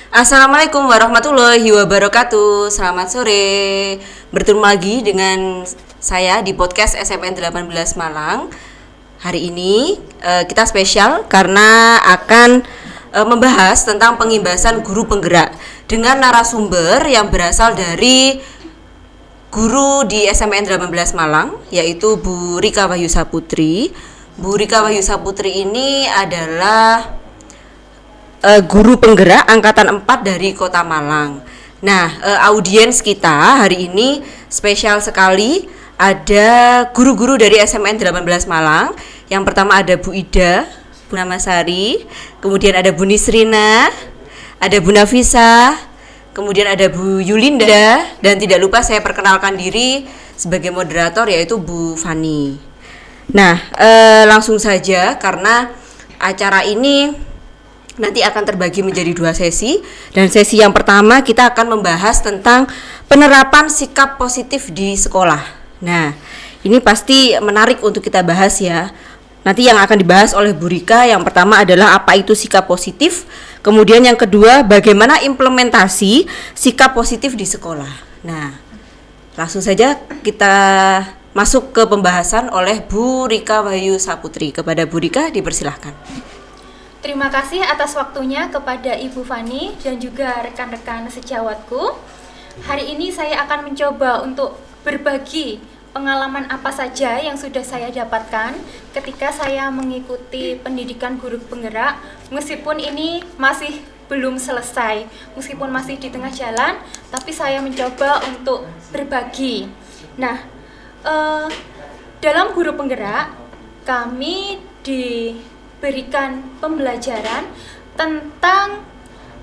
Assalamualaikum warahmatullahi wabarakatuh. Selamat sore. Bertemu lagi dengan saya di podcast SMN 18 Malang. Hari ini kita spesial karena akan membahas tentang pengimbasan guru penggerak dengan narasumber yang berasal dari guru di SMN 18 Malang, yaitu Bu Rika Wahyu Saputri. Bu Rika Wahyu Saputri ini adalah guru penggerak angkatan 4 dari Kota Malang. Nah, audiens kita hari ini spesial sekali. Ada guru-guru dari SMN 18 Malang. Yang pertama ada Bu Ida, Bu Namasari, kemudian ada Bu Nisrina, ada Bu Nafisa, kemudian ada Bu Yulinda, dan tidak lupa saya perkenalkan diri sebagai moderator yaitu Bu Fani. Nah, langsung saja karena acara ini nanti akan terbagi menjadi 2 sesi. Dan sesi yang pertama kita akan membahas tentang penerapan sikap positif di sekolah. Nah, ini pasti menarik untuk kita bahas ya. Nanti yang akan dibahas oleh Bu Rika yang pertama adalah apa itu sikap positif. Kemudian yang kedua bagaimana implementasi sikap positif di sekolah. Nah, langsung saja kita masuk ke pembahasan oleh Bu Rika Wahyu Saputri. Kepada Bu Rika dipersilahkan. Terima kasih atas waktunya kepada Ibu Fani dan juga rekan-rekan sejawatku. Hari ini saya akan mencoba untuk berbagi pengalaman apa saja yang sudah saya dapatkan ketika saya mengikuti pendidikan guru penggerak, meskipun ini masih belum selesai, meskipun masih di tengah jalan, tapi saya mencoba untuk berbagi. Nah, dalam guru penggerak, kami diberikan pembelajaran tentang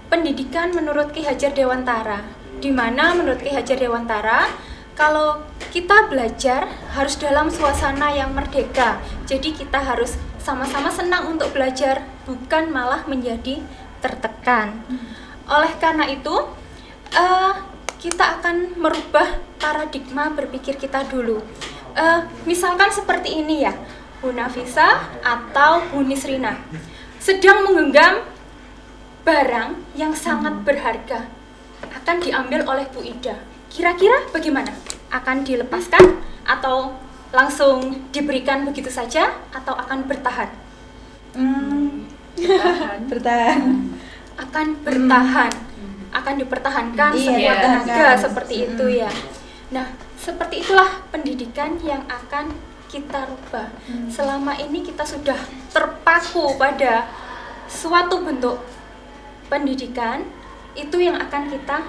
pendidikan menurut Ki Hajar Dewantara, di mana menurut Ki Hajar Dewantara kalau kita belajar harus dalam suasana yang merdeka. Jadi kita harus sama-sama senang untuk belajar, bukan malah menjadi tertekan. Oleh karena itu, kita akan merubah paradigma berpikir kita dulu. Misalkan seperti ini ya, Bu Nafisa atau Bu Nisrina sedang menggenggam barang yang sangat berharga, akan diambil oleh Bu Ida. Kira-kira bagaimana? Akan dilepaskan atau langsung diberikan begitu saja atau akan bertahan? Bertahan. Akan bertahan. Akan dipertahankan sekuat tenaga seperti itu ya. Nah, seperti itulah pendidikan yang akan kita rubah. Selama ini kita sudah terpaku pada suatu bentuk pendidikan, itu yang akan kita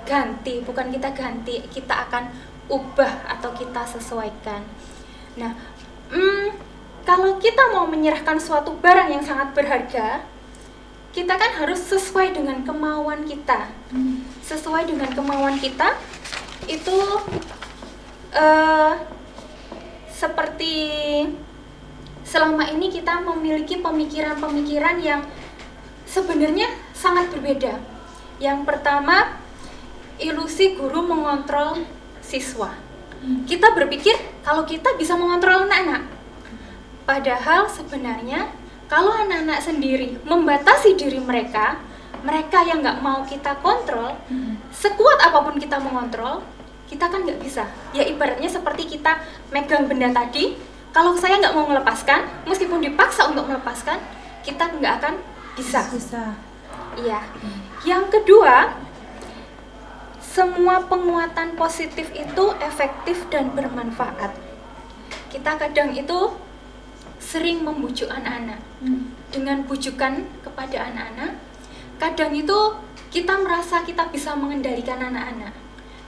ganti, bukan kita ganti, kita akan ubah atau kita sesuaikan. Nah, kalau kita mau menyerahkan suatu barang yang sangat berharga, kita kan harus sesuai dengan kemauan kita. Sesuai dengan kemauan kita, itu seperti selama ini kita memiliki pemikiran-pemikiran yang sebenarnya sangat berbeda. Yang pertama, ilusi guru mengontrol siswa. Kita berpikir kalau kita bisa mengontrol anak-anak. Padahal sebenarnya kalau anak-anak sendiri membatasi diri mereka, mereka yang nggak mau kita kontrol, sekuat apapun kita mengontrol, kita kan nggak bisa. Ya ibaratnya seperti kita megang benda tadi, kalau saya nggak mau melepaskan, meskipun dipaksa untuk melepaskan, kita nggak akan bisa. Iya. Yang kedua, semua penguatan positif itu efektif dan bermanfaat. Kita kadang itu sering membujuk anak-anak. Dengan bujukan kepada anak-anak, kadang itu kita merasa kita bisa mengendalikan anak-anak.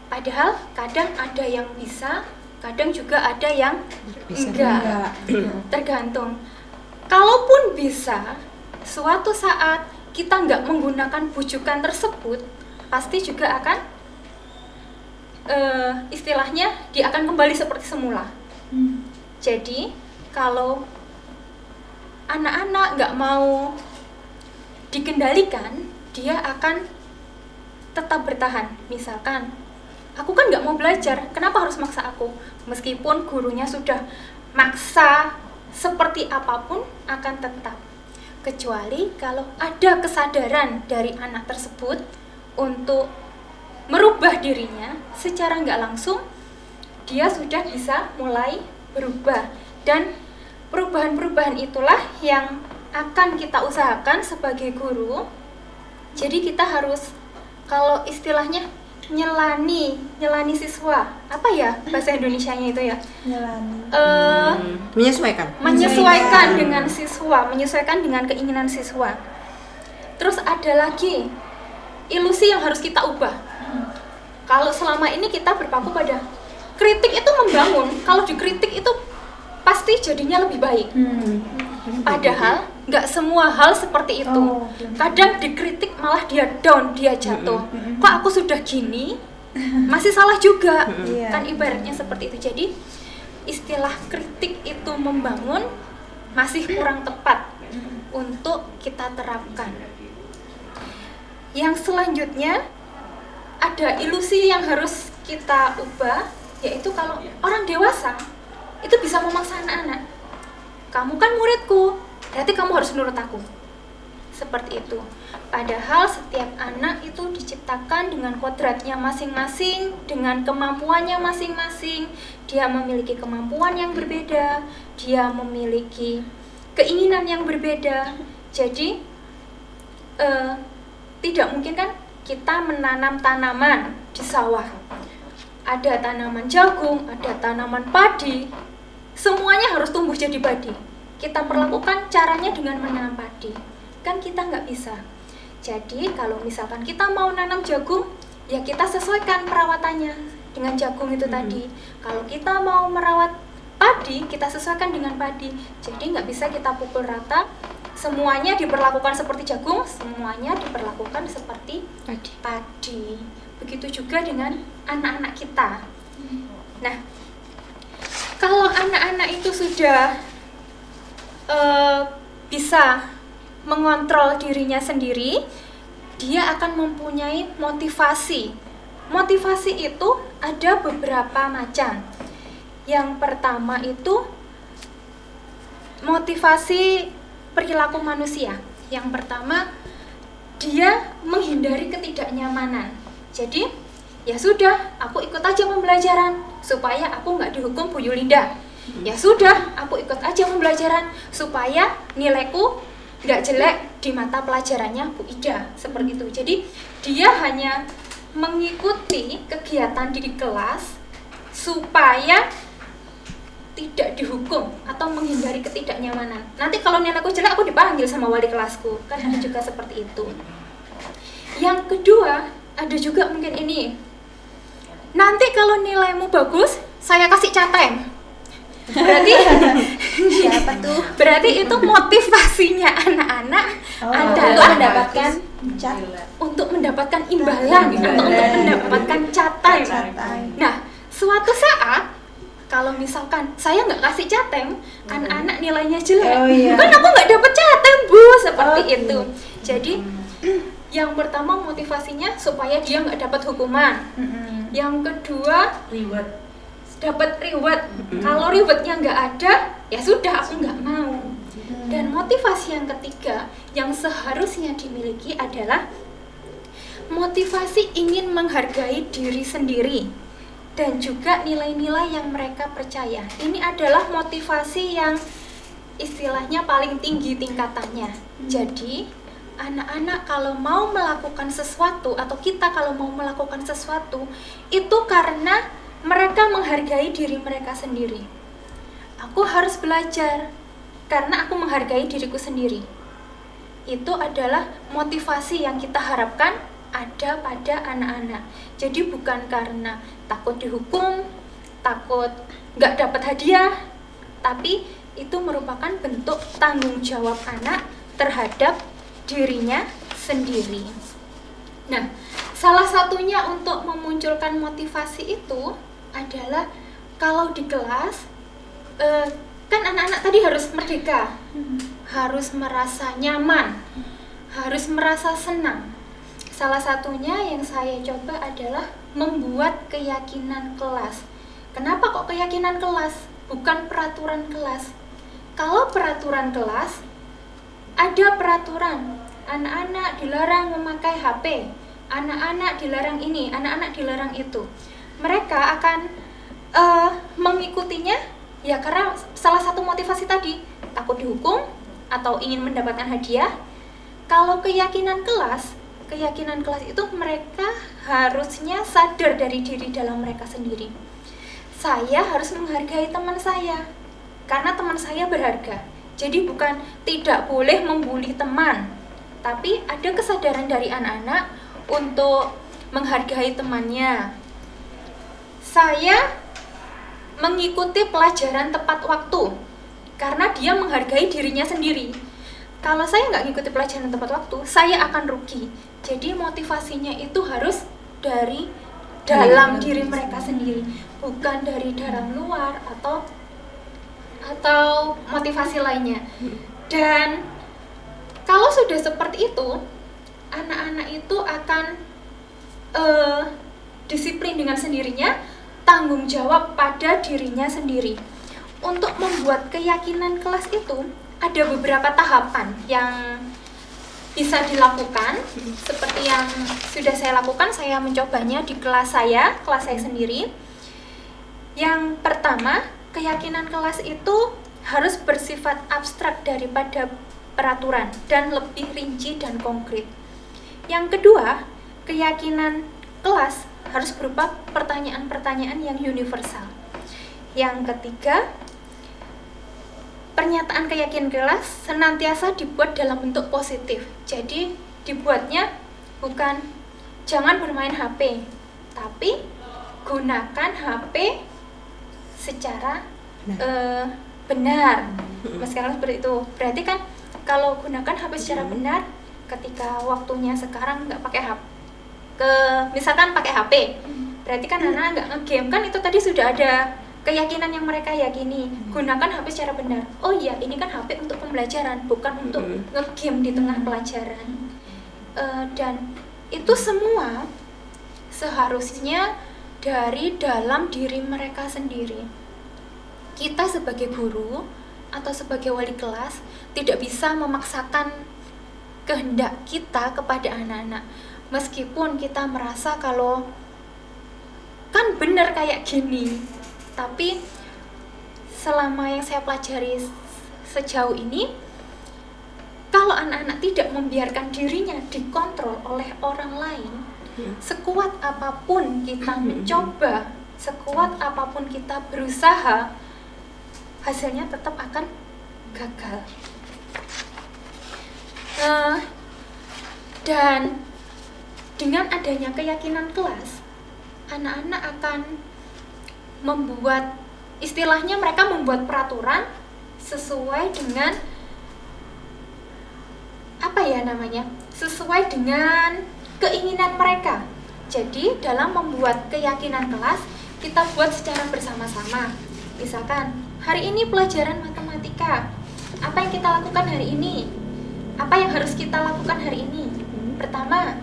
Padahal kadang ada yang bisa, kadang juga ada yang enggak. Tergantung. Kalaupun bisa, suatu saat kita enggak menggunakan bujukan tersebut, pasti juga akan istilahnya dia akan kembali seperti semula. Jadi kalau anak-anak enggak mau dikendalikan, dia akan tetap bertahan. Misalkan, aku kan nggak mau belajar, kenapa harus maksa aku? Meskipun gurunya sudah maksa seperti apapun, akan tetap. kecuali kalau ada kesadaran dari anak tersebut untuk merubah dirinya secara nggak langsung, dia sudah bisa mulai berubah. Dan perubahan-perubahan itulah yang akan kita usahakan sebagai guru. Jadi kita harus, kalau istilahnya nyelani siswa, apa ya bahasa Indonesianya itu ya? Menyesuaikan dengan siswa, menyesuaikan dengan keinginan siswa. Terus ada lagi ilusi yang harus kita ubah. Kalau selama ini kita berpaku pada kritik itu membangun, kalau dikritik itu pasti jadinya lebih baik. Padahal nggak semua hal seperti itu. Kadang dikritik malah dia down, dia jatuh. Kok aku sudah gini, masih salah juga. Kan ibaratnya seperti itu. Jadi istilah kritik itu membangun masih kurang tepat untuk kita terapkan. Yang selanjutnya ada ilusi yang harus kita ubah, yaitu kalau orang dewasa itu bisa memaksa anak-anak. Kamu kan muridku, berarti kamu harus nurut aku. Seperti itu. Padahal setiap anak itu diciptakan dengan kodratnya masing-masing, dengan kemampuannya masing-masing. Dia memiliki kemampuan yang berbeda, dia memiliki keinginan yang berbeda. Jadi tidak mungkin kan kita menanam tanaman di sawah. Ada tanaman jagung, ada tanaman padi. Semuanya harus tumbuh jadi padi. Kita perlakukan caranya dengan menanam padi. Kan kita nggak bisa. Jadi kalau misalkan kita mau nanam jagung, ya kita sesuaikan perawatannya dengan jagung itu tadi. Kalau kita mau merawat padi, kita sesuaikan dengan padi. Jadi nggak bisa kita pukul rata, semuanya diperlakukan seperti jagung, semuanya diperlakukan seperti padi. Begitu juga dengan anak-anak kita. Nah, kalau anak-anak itu sudah bisa mengontrol dirinya sendiri, dia akan mempunyai motivasi. Motivasi itu ada beberapa macam. Yang pertama itu motivasi perilaku manusia. Yang pertama, dia menghindari ketidaknyamanan. Jadi, ya sudah, aku ikut aja pembelajaran supaya aku nggak dihukum Bu Yulinda. Ya sudah, aku ikut aja pembelajaran supaya nilaiku nggak jelek di mata pelajarannya Bu Ida. Seperti itu. Jadi, dia hanya mengikuti kegiatan di kelas supaya tidak dihukum atau menghindari ketidaknyamanan. Nanti kalau nilaiku jelek, aku dipanggil sama wali kelasku. Kan ada juga seperti itu. Yang kedua, ada juga mungkin ini. Nanti kalau nilaimu bagus, saya kasih catem. Berarti siapa tuh? Berarti itu motivasinya anak-anak adalah untuk mendapatkan untuk mendapatkan imbalan atau untuk mendapatkan catem. Nah, suatu saat kalau misalkan saya nggak kasih catem, anak-anak nilainya jelek, kan aku nggak dapat catem Bu, seperti itu. Jadi yang pertama motivasinya supaya dia nggak dapat hukuman. Yang kedua dapat reward. Kalau rewardnya nggak ada, ya sudah aku nggak mau. Dan motivasi yang ketiga yang seharusnya dimiliki adalah motivasi ingin menghargai diri sendiri dan juga nilai-nilai yang mereka percaya. Ini adalah motivasi yang istilahnya paling tinggi tingkatannya. Jadi anak-anak kalau mau melakukan sesuatu atau kita kalau mau melakukan sesuatu itu karena mereka menghargai diri mereka sendiri. Aku harus belajar karena aku menghargai diriku sendiri. Itu adalah motivasi yang kita harapkan ada pada anak-anak. Jadi bukan karena takut dihukum, takut nggak dapat hadiah, tapi itu merupakan bentuk tanggung jawab anak terhadap dirinya sendiri. Nah, salah satunya untuk memunculkan motivasi itu adalah kalau di kelas kan anak-anak tadi harus merdeka, harus merasa nyaman, harus merasa senang. Salah satunya yang saya coba adalah membuat keyakinan kelas. Kenapa kok keyakinan kelas? Bukan peraturan kelas. Kalau peraturan kelas ada peraturan, anak-anak dilarang memakai HP, anak-anak dilarang ini, anak-anak dilarang itu. Mereka akan mengikutinya ya karena salah satu motivasi tadi, takut dihukum atau ingin mendapatkan hadiah. Kalau keyakinan kelas itu mereka harusnya sadar dari diri dalam mereka sendiri. Saya harus menghargai teman saya karena teman saya berharga. Jadi bukan tidak boleh membuli teman, tapi ada kesadaran dari anak-anak untuk menghargai temannya. Saya mengikuti pelajaran tepat waktu karena dia menghargai dirinya sendiri. Kalau saya nggak ngikuti pelajaran tepat waktu, saya akan rugi. Jadi motivasinya itu harus dari dalam diri mereka sendiri, bukan dari dalam luar atau motivasi lainnya. Dan kalau sudah seperti itu, anak-anak itu akan disiplin dengan sendirinya, tanggung jawab pada dirinya sendiri. Untuk membuat keyakinan kelas itu ada beberapa tahapan yang bisa dilakukan. Seperti yang sudah saya lakukan, saya mencobanya di kelas saya sendiri. Yang pertama, keyakinan kelas itu harus bersifat abstrak daripada peraturan dan lebih rinci dan konkret. Yang kedua, keyakinan kelas harus berupa pertanyaan-pertanyaan yang universal. Yang ketiga, pernyataan keyakinan kelas senantiasa dibuat dalam bentuk positif. Jadi dibuatnya bukan jangan bermain HP, tapi gunakan HP secara benar. Sekarang seperti itu. Berarti kan kalau gunakan HP secara benar, ketika waktunya sekarang nggak pakai HP, misalkan pakai HP, berarti kan anak nggak nge-game, kan itu tadi sudah ada keyakinan yang mereka yakini. Gunakan HP secara benar. Oh iya, ini kan HP untuk pembelajaran, bukan untuk nge-game di tengah pelajaran. Dan itu semua seharusnya dari dalam diri mereka sendiri. Kita sebagai guru atau sebagai wali kelas tidak bisa memaksakan kehendak kita kepada anak-anak. Meskipun kita merasa kalau kan benar kayak gini, tapi selama yang saya pelajari sejauh ini, kalau anak-anak tidak membiarkan dirinya dikontrol oleh orang lain, sekuat apapun kita mencoba, sekuat apapun kita berusaha, hasilnya tetap akan gagal. Dan dengan adanya keyakinan kelas, anak-anak akan membuat, istilahnya mereka membuat peraturan sesuai dengan sesuai dengan keinginan mereka. Jadi dalam membuat keyakinan kelas, kita buat secara bersama-sama. Misalkan hari ini pelajaran matematika, apa yang kita lakukan hari ini? Apa yang harus kita lakukan hari ini? Pertama,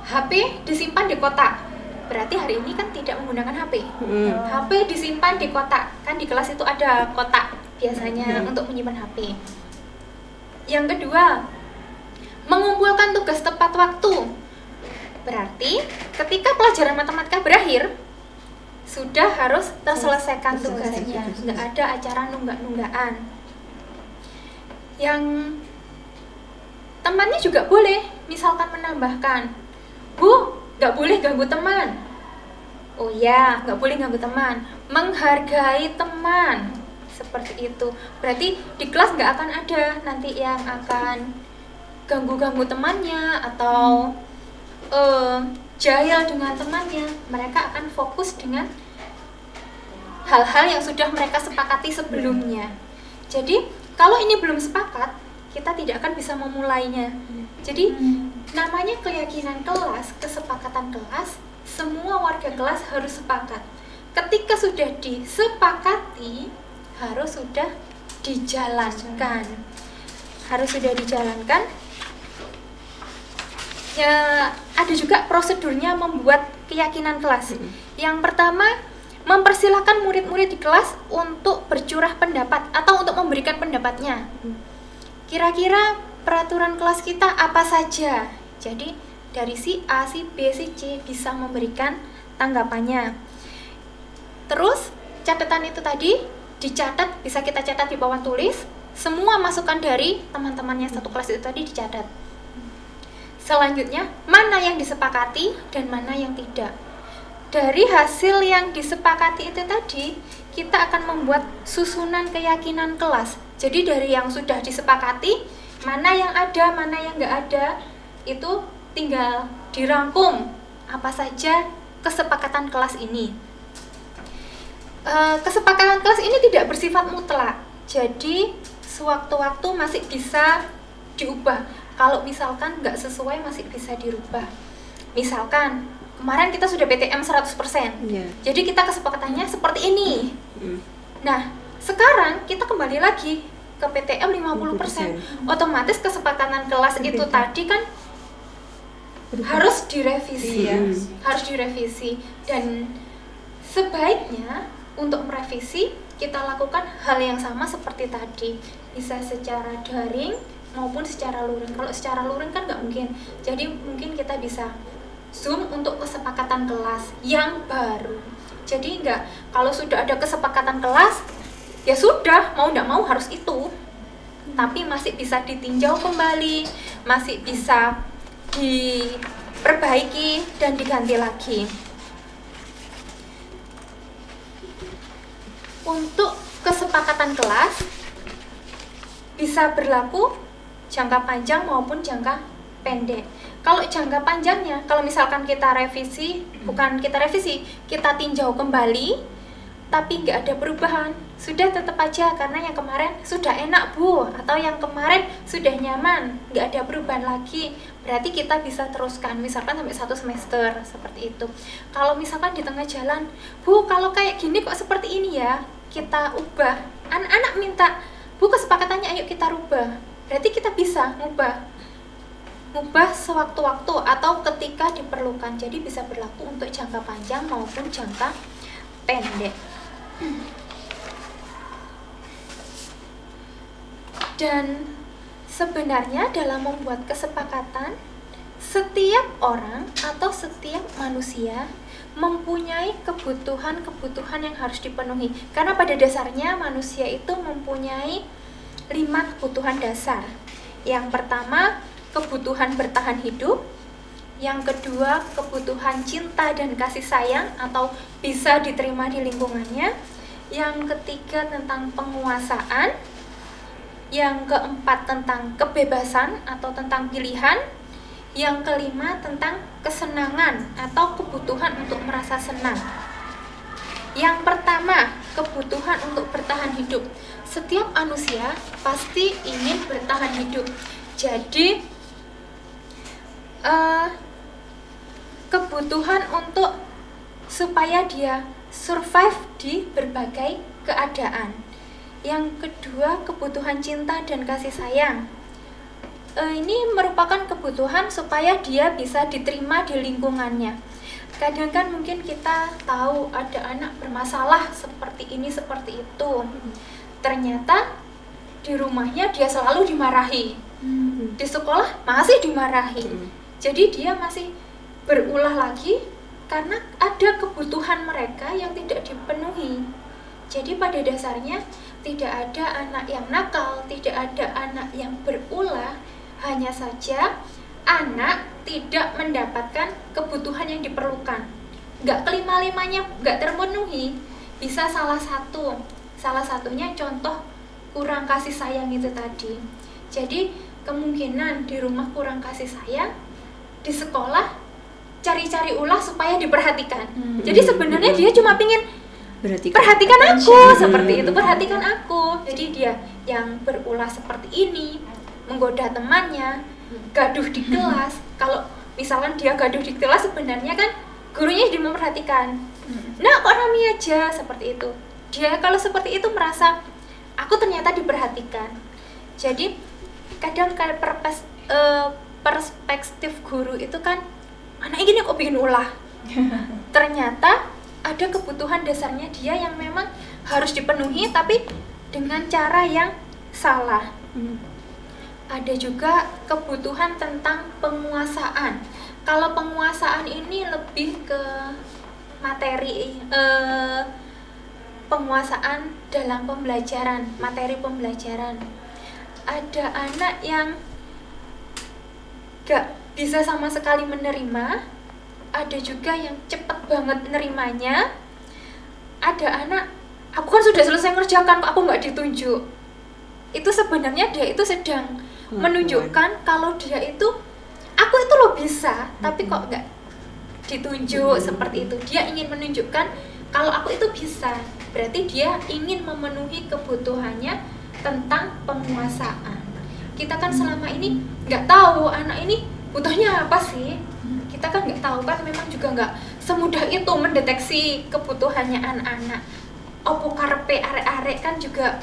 HP disimpan di kotak. Berarti hari ini kan tidak menggunakan HP. HP disimpan di kotak. Kan di kelas itu ada kotak biasanya untuk menyimpan HP. Yang kedua, mengumpulkan tugas tepat waktu. Berarti ketika pelajaran matematika berakhir, sudah harus terselesaikan tugasnya. Nggak ada acara nunggak-nunggaan. Yang temannya juga boleh, misalkan menambahkan, Bu, nggak boleh ganggu teman. Oh ya, nggak boleh ganggu teman. Menghargai teman, seperti itu. Berarti di kelas nggak akan ada nanti yang akan ganggu-ganggu temannya atau jahil dengan temannya. Mereka akan fokus dengan hal-hal yang sudah mereka sepakati sebelumnya. Jadi kalau ini belum sepakat, kita tidak akan bisa memulainya. Jadi namanya keyakinan kelas, kesepakatan kelas, semua warga kelas harus sepakat. Ketika sudah disepakati, harus sudah dijalankan. Ya, ada juga prosedurnya membuat keyakinan kelas. Yang pertama, mempersilahkan murid-murid di kelas untuk bercurah pendapat atau untuk memberikan pendapatnya. Kira-kira peraturan kelas kita apa saja? Jadi dari si A, si B, si C bisa memberikan tanggapannya. Terus catatan itu tadi dicatat, bisa kita catat di papan tulis. Semua masukan dari teman-temannya satu kelas itu tadi dicatat. Selanjutnya, mana yang disepakati dan mana yang tidak. Dari hasil yang disepakati itu tadi, kita akan membuat susunan keyakinan kelas. Jadi dari yang sudah disepakati, mana yang ada, mana yang nggak ada, itu tinggal dirangkum apa saja kesepakatan kelas ini. Kesepakatan kelas ini tidak bersifat mutlak, jadi sewaktu-waktu masih bisa diubah. Kalau misalkan nggak sesuai masih bisa dirubah. Misalkan kemarin kita sudah PTM 100%, jadi kita kesepakatannya seperti ini. Nah, sekarang kita kembali lagi ke PTM 50%. Otomatis kesepakatan kelas itu tadi kan harus direvisi ya, harus direvisi. Dan sebaiknya untuk merevisi kita lakukan hal yang sama seperti tadi, bisa secara daring maupun secara luring. Kalau secara luring kan nggak mungkin, jadi mungkin kita bisa Zoom untuk kesepakatan kelas yang baru. Jadi kalau sudah ada kesepakatan kelas, ya sudah, mau nggak mau harus itu. Tapi masih bisa ditinjau kembali, masih bisa diperbaiki dan diganti lagi. Untuk kesepakatan kelas bisa berlaku jangka panjang maupun jangka pendek. Kalau jangka panjangnya, kalau misalkan kita revisi, kita tinjau kembali, tapi nggak ada perubahan, sudah tetap aja karena yang kemarin sudah enak Bu, atau yang kemarin sudah nyaman, nggak ada perubahan lagi, berarti kita bisa teruskan, misalkan sampai 1 semester, seperti itu. Kalau misalkan di tengah jalan, Bu kalau kayak gini kok seperti ini ya, kita ubah, anak-anak minta, Bu kesepakatannya ayo kita rubah, berarti kita bisa ngubah sewaktu-waktu atau ketika diperlukan. Jadi bisa berlaku untuk jangka panjang maupun jangka pendek. Dan sebenarnya dalam membuat kesepakatan, setiap orang atau setiap manusia mempunyai kebutuhan-kebutuhan yang harus dipenuhi. Karena pada dasarnya manusia itu mempunyai 5 kebutuhan dasar. Yang pertama, kebutuhan bertahan hidup. Yang kedua, kebutuhan cinta dan kasih sayang atau bisa diterima di lingkungannya. Yang ketiga, tentang penguasaan. Yang keempat, tentang kebebasan atau tentang pilihan. Yang kelima, tentang kesenangan atau kebutuhan untuk merasa senang. Yang pertama, kebutuhan untuk bertahan hidup. Setiap manusia pasti ingin bertahan hidup. Jadi kebutuhan untuk supaya dia survive di berbagai keadaan. Yang kedua, kebutuhan cinta dan kasih sayang. Ini merupakan kebutuhan supaya dia bisa diterima di lingkungannya. Kadang kan mungkin kita tahu ada anak bermasalah seperti ini, seperti itu. Ternyata di rumahnya dia selalu dimarahi. Di sekolah masih dimarahi. Jadi dia masih berulah lagi karena ada kebutuhan mereka yang tidak dipenuhi. Jadi pada dasarnya tidak ada anak yang nakal, tidak ada anak yang berulah, hanya saja anak tidak mendapatkan kebutuhan yang diperlukan. Nggak kelima-limanya nggak terpenuhi, bisa salah satunya contoh kurang kasih sayang itu tadi. Jadi kemungkinan di rumah kurang kasih sayang, di sekolah cari-cari ulah supaya diperhatikan. Jadi sebenarnya dia cuma pingin perhatikan aku, seperti itu, perhatikan aku. Jadi dia yang berulah seperti ini, menggoda temannya, gaduh di kelas. Kalau misalkan dia gaduh di kelas, sebenarnya kan gurunya sudah memperhatikan. Nah, kok Rami aja seperti itu. Dia kalau seperti itu merasa aku ternyata diperhatikan. Jadi kadang kayak perspektif guru itu kan anak ini kok bikin ulah. Ternyata ada kebutuhan dasarnya dia yang memang harus dipenuhi tapi dengan cara yang salah. Ada juga kebutuhan tentang penguasaan. Kalau penguasaan ini lebih ke materi, penguasaan dalam pembelajaran, materi pembelajaran. Ada anak yang gak bisa sama sekali menerima, ada juga yang cepet banget nerimanya. Ada anak, aku kan sudah selesai ngerjakan, aku gak ditunjuk. Itu sebenarnya dia itu sedang menunjukkan kalau dia itu, aku itu loh bisa, tapi kok gak ditunjuk seperti itu. Dia ingin menunjukkan kalau aku itu bisa, berarti dia ingin memenuhi kebutuhannya tentang penguasaan. Kita kan selama ini nggak tahu anak ini butuhnya apa sih. Kita kan nggak tahu kan, memang juga nggak semudah itu mendeteksi kebutuhannya anak-anak. Opo karepe arek-arek kan juga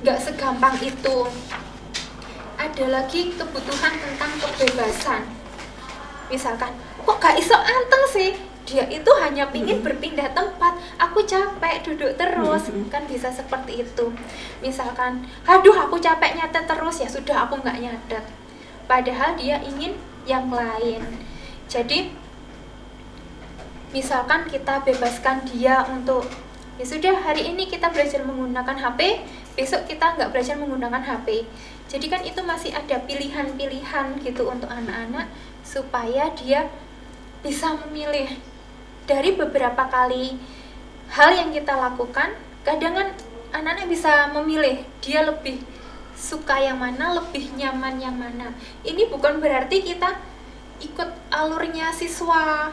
nggak segampang itu. Ada lagi kebutuhan tentang kebebasan. Misalkan, kok gak iso anteng sih? Dia itu hanya pingin berpindah tempat. Aku capek duduk terus, kan bisa seperti itu. Misalkan, aduh aku capek nyatet terus, ya sudah aku nggak nyatet. Padahal dia ingin yang lain. Jadi, misalkan kita bebaskan dia untuk, ya sudah hari ini kita belajar menggunakan HP, besok kita nggak belajar menggunakan HP. Jadi kan itu masih ada pilihan-pilihan gitu untuk anak-anak supaya dia bisa memilih. Dari beberapa kali hal yang kita lakukan, kadang kan anak-anak bisa memilih dia lebih suka yang mana, lebih nyaman yang mana. Ini bukan berarti kita ikut alurnya siswa,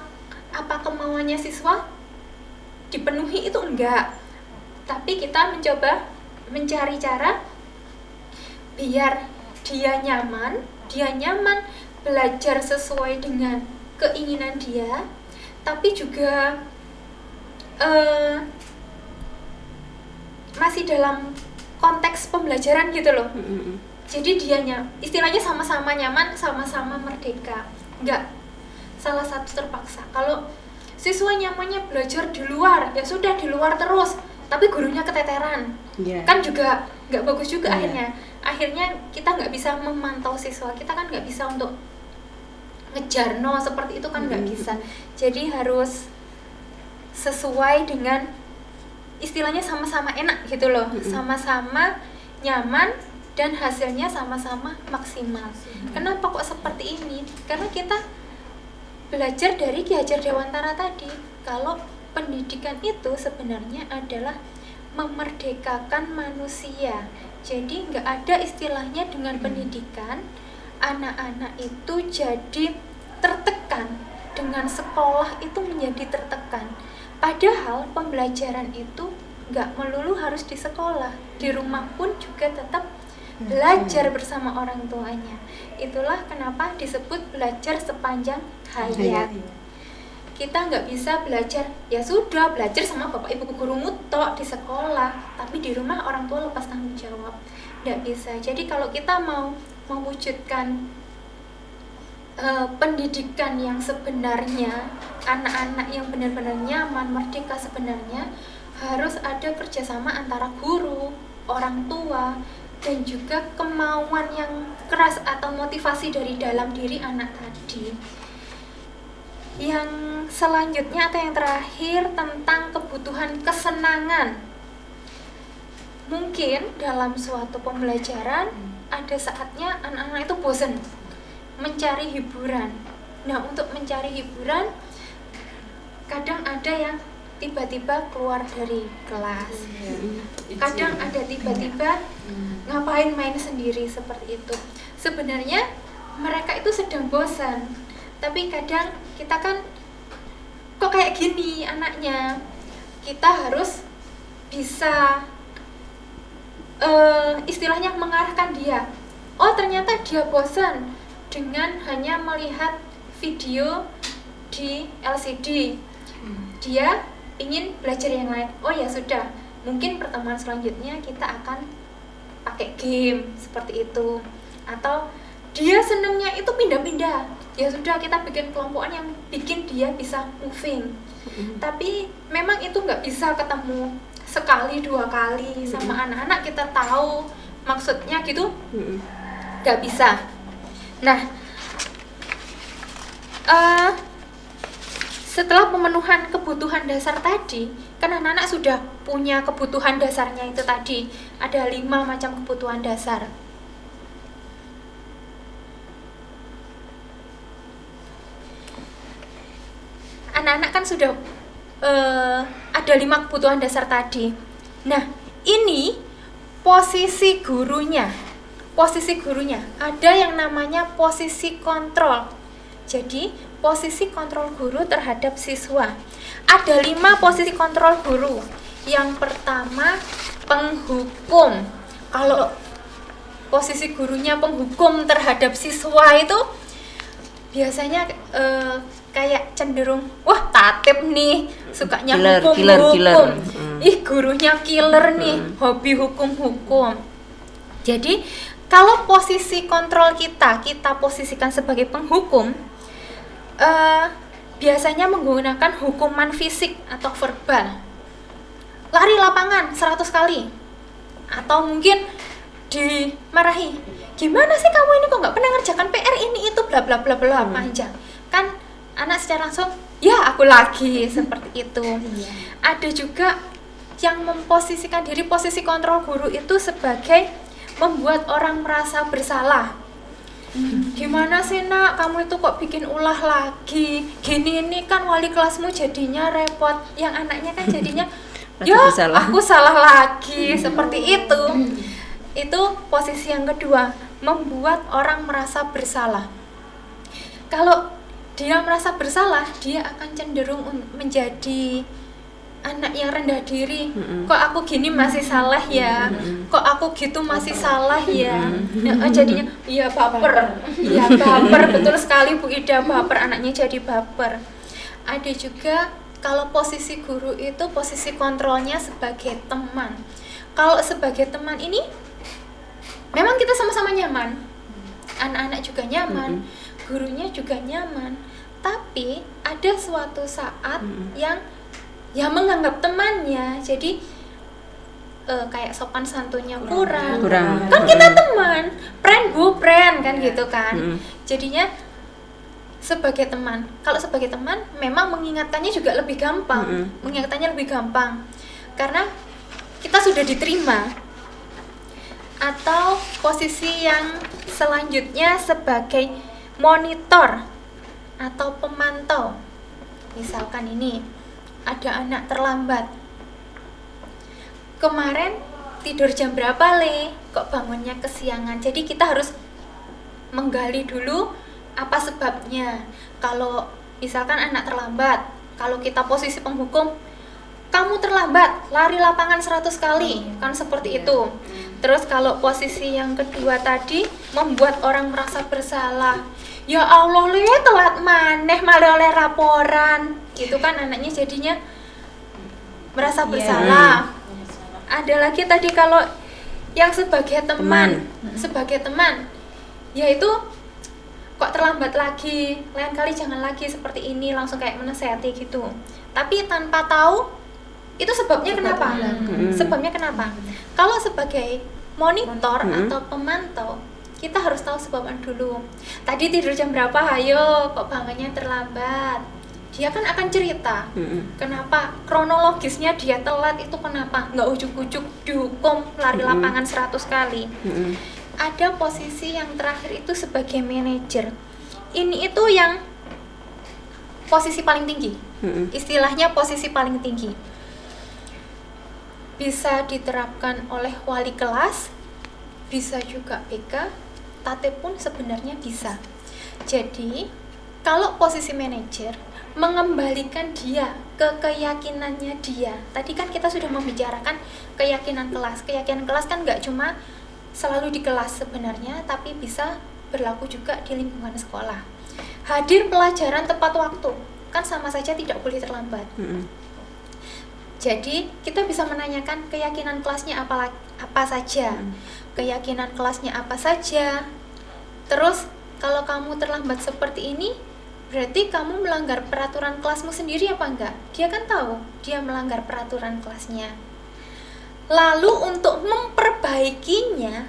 apa kemauannya siswa dipenuhi, itu enggak. Tapi kita mencoba mencari cara biar dia nyaman belajar sesuai dengan keinginan dia, tapi juga masih dalam konteks pembelajaran gitu loh. Jadi dianya istilahnya sama-sama nyaman, sama-sama merdeka, enggak salah satu terpaksa. Kalau siswa nyamannya belajar di luar, ya sudah di luar terus, tapi gurunya keteteran, kan juga nggak bagus juga. Akhirnya kita nggak bisa memantau siswa, kita kan nggak bisa untuk ngejar seperti itu kan nggak bisa. Jadi harus sesuai dengan istilahnya sama-sama enak gitu loh, sama-sama nyaman dan hasilnya sama-sama maksimal. Kenapa kok seperti ini? Karena kita belajar dari Ki Hajar Dewantara tadi, kalau pendidikan itu sebenarnya adalah memerdekakan manusia. Jadi nggak ada istilahnya dengan pendidikan anak-anak itu jadi tertekan, dengan sekolah itu menjadi tertekan. Padahal pembelajaran itu nggak melulu harus di sekolah, di rumah pun juga tetap belajar bersama orang tuanya. Itulah kenapa disebut belajar sepanjang hayat. Kita nggak bisa belajar, ya sudah belajar sama bapak ibu gurumu tok di sekolah, tapi di rumah orang tua lepas tanggung jawab. Nggak bisa. Jadi kalau kita mau mewujudkan pendidikan yang sebenarnya, anak-anak yang benar-benar nyaman, merdeka sebenarnya, harus ada kerjasama antara guru, orang tua, dan juga kemauan yang keras atau motivasi dari dalam diri anak tadi. Yang selanjutnya atau yang terakhir tentang kebutuhan kesenangan. Mungkin dalam suatu pembelajaran ada saatnya anak-anak itu bosan mencari hiburan. Nah, untuk mencari hiburan kadang ada yang tiba-tiba keluar dari kelas, kadang ada tiba-tiba ngapain main sendiri seperti itu. Sebenarnya mereka itu sedang bosan, tapi kadang kita kan kok kayak gini anaknya, kita harus bisa istilahnya mengarahkan dia. Oh, ternyata dia bosan dengan hanya melihat video di LCD, dia ingin belajar yang lain. Oh ya sudah, mungkin pertemuan selanjutnya kita akan pakai game seperti itu. Atau dia senangnya itu pindah-pindah, ya sudah kita bikin kelompokan yang bikin dia bisa moving. Tapi memang itu nggak bisa ketemu sekali 2 kali sama anak-anak, kita tahu maksudnya gitu, nggak bisa. Nah, setelah pemenuhan kebutuhan dasar tadi, kan anak-anak sudah punya kebutuhan dasarnya itu tadi, ada 5 macam kebutuhan dasar. Anak-anak kan sudah ada 5 kebutuhan dasar tadi. Nah, ini posisi gurunya ada yang namanya posisi kontrol. Jadi posisi kontrol guru terhadap siswa, ada 5 posisi kontrol guru. Yang pertama, penghukum. Kalau posisi gurunya penghukum terhadap siswa itu biasanya kayak cenderung, wah tatip nih, sukanya hukum. Ih, gurunya killer nih, hobi hukum. Jadi kalau posisi kontrol kita posisikan sebagai penghukum, biasanya menggunakan hukuman fisik atau verbal. Lari lapangan 100 kali. Atau mungkin dimarahi. Gimana sih kamu ini kok nggak pernah ngerjakan PR ini itu bla bla bla bla panjang. Kan anak secara langsung, ya aku lagi seperti itu. Ada juga yang memposisikan diri posisi kontrol guru itu sebagai membuat orang merasa bersalah. Gimana sih nak, kamu itu kok bikin ulah lagi, gini ini kan wali kelasmu jadinya repot, yang anaknya kan jadinya ya aku salah lagi, seperti itu. Itu posisi yang kedua, membuat orang merasa bersalah. Kalau dia merasa bersalah, dia akan cenderung menjadi anak yang rendah diri. Kok aku gini masih salah ya, kok aku gitu masih salah ya. Jadinya iya baper. Iya baper, betul sekali Bu Ida, baper, anaknya jadi baper. Ada juga kalau posisi guru itu posisi kontrolnya sebagai teman. Kalau sebagai teman ini memang kita sama-sama nyaman, anak-anak juga nyaman, gurunya juga nyaman. Tapi ada suatu saat yang menganggap temannya jadi kayak sopan santunnya kurang. Kan kita teman, friend kan gitu kan. Jadinya sebagai teman, kalau sebagai teman memang mengingatkannya juga lebih gampang. Mengingatkannya lebih gampang karena kita sudah diterima. Atau posisi yang selanjutnya sebagai monitor atau pemantau. Misalkan ini ada anak terlambat. Kemarin tidur jam berapa, Le? Kok bangunnya kesiangan? Jadi kita harus menggali dulu apa sebabnya. Kalau misalkan anak terlambat, kalau kita posisi penghukum, kamu terlambat, lari lapangan 100 kali, kan seperti itu. Terus kalau posisi yang kedua tadi, membuat orang merasa bersalah. Ya Allah, Le, telat maneh malah oleh laporan. Gitu kan anaknya jadinya merasa bersalah. Ada lagi tadi kalau yang sebagai teman, yaitu kok terlambat lagi, lain kali jangan lagi seperti ini, langsung kayak menasehati gitu. Tapi tanpa tahu itu sebabnya kenapa? Sebabnya kenapa? Kalau sebagai monitor atau pemantau, kita harus tahu sebabnya dulu. Tadi tidur jam berapa? Ayo, kok bangunnya terlambat? Dia kan akan cerita. Kenapa? Kronologisnya dia telat itu kenapa? Nggak ujuk-ujuk dihukum lari lapangan 100 kali. Ada posisi yang terakhir itu sebagai manajer. Ini itu yang posisi paling tinggi. Istilahnya posisi paling tinggi. Bisa diterapkan oleh wali kelas, bisa juga BK, tatip pun sebenarnya bisa. Jadi, kalau posisi manajer, mengembalikan dia ke keyakinannya dia. Tadi kan kita sudah membicarakan keyakinan kelas. Keyakinan kelas kan nggak cuma selalu di kelas sebenarnya, tapi bisa berlaku juga di lingkungan sekolah. Hadir pelajaran tepat waktu, kan sama saja tidak boleh terlambat. Jadi kita bisa menanyakan keyakinan kelasnya apa saja, keyakinan kelasnya apa saja. Terus kalau kamu terlambat seperti ini, berarti kamu melanggar peraturan kelasmu sendiri apa enggak? Dia kan tahu dia melanggar peraturan kelasnya. Lalu untuk memperbaikinya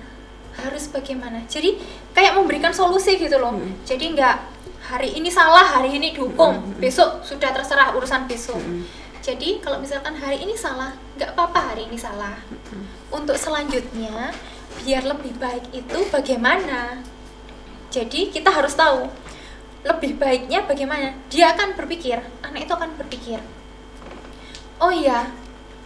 harus bagaimana? Jadi kayak memberikan solusi gitu loh. Jadi enggak hari ini salah, hari ini dihukum, besok sudah terserah urusan besok. Jadi kalau misalkan hari ini salah, enggak apa-apa hari ini salah. Untuk selanjutnya biar lebih baik itu bagaimana? Jadi kita harus tahu lebih baiknya bagaimana. Dia akan berpikir, anak itu akan berpikir, oh iya,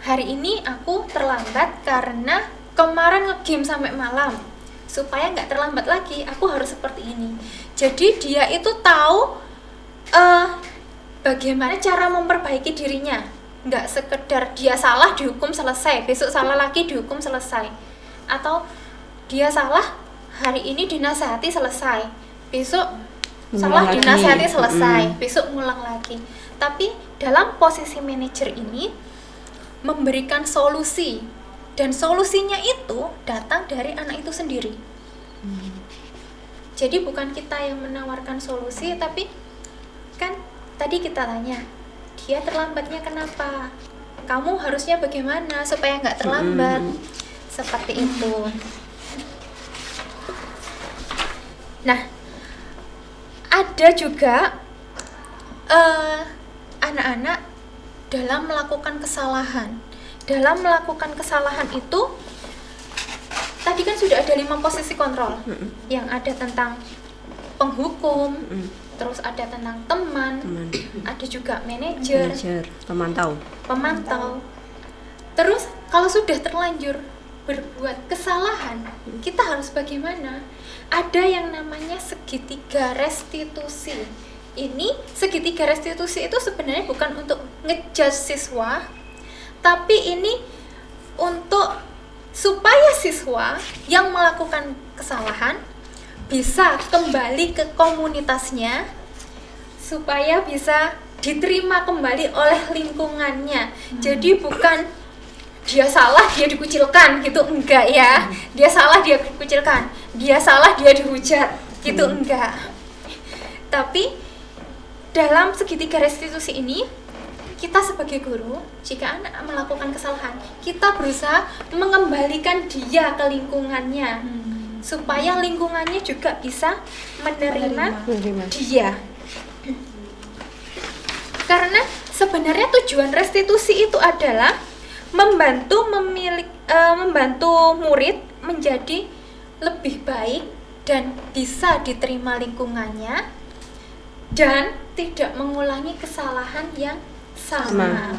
hari ini aku terlambat karena kemarin nge-game sampai malam. Supaya nggak terlambat lagi, aku harus seperti ini. Jadi dia itu tahu bagaimana cara memperbaiki dirinya. Nggak sekedar dia salah dihukum selesai, besok salah lagi dihukum selesai. Atau dia salah hari ini dinasihati selesai, besok salah dinasihati selesai, besok ngulang lagi. Tapi dalam posisi manajer ini memberikan solusi, dan solusinya itu datang dari anak itu sendiri. Jadi bukan kita yang menawarkan solusi, tapi kan tadi kita tanya, dia terlambatnya kenapa? Kamu harusnya bagaimana supaya nggak terlambat? Seperti itu. Nah, ada juga anak-anak dalam melakukan kesalahan. Dalam melakukan kesalahan itu tadi kan sudah ada 5 posisi kontrol. Yang ada tentang penghukum, terus ada tentang teman. Ada juga manajer, pemantau. Terus kalau sudah terlanjur berbuat kesalahan, kita harus bagaimana? Ada yang namanya segitiga restitusi. Ini segitiga restitusi itu sebenarnya bukan untuk ngejudge siswa, tapi ini untuk supaya siswa yang melakukan kesalahan bisa kembali ke komunitasnya, supaya bisa diterima kembali oleh lingkungannya. Jadi bukan dia salah dia dikucilkan gitu, enggak ya. Dia salah dia dikucilkan, dia salah dia dihujat gitu, enggak. Tapi dalam segitiga restitusi ini, kita sebagai guru, jika anak melakukan kesalahan, kita berusaha mengembalikan dia ke lingkungannya, supaya lingkungannya juga bisa menerima dia. Karena sebenarnya tujuan restitusi itu adalah membantu murid menjadi lebih baik dan bisa diterima lingkungannya dan tidak mengulangi kesalahan yang sama.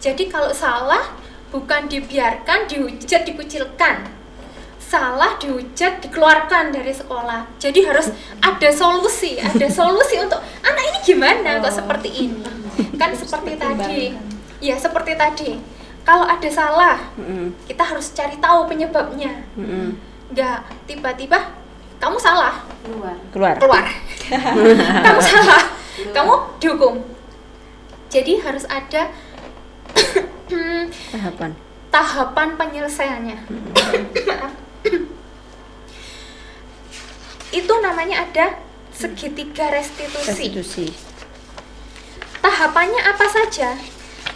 Jadi kalau salah bukan dibiarkan, dihujat, dikucilkan. Salah, dihujat, dikeluarkan dari sekolah. Jadi harus ada solusi untuk anak ini gimana kok seperti ini. Kan seperti tadi. Ya, seperti tadi. Kalau ada salah, kita harus cari tahu penyebabnya. Enggak tiba-tiba kamu salah, keluar. Kamu salah, kamu dihukum. Jadi harus ada tahapan penyelesaiannya. Itu namanya ada segitiga restitusi. Tahapannya apa saja?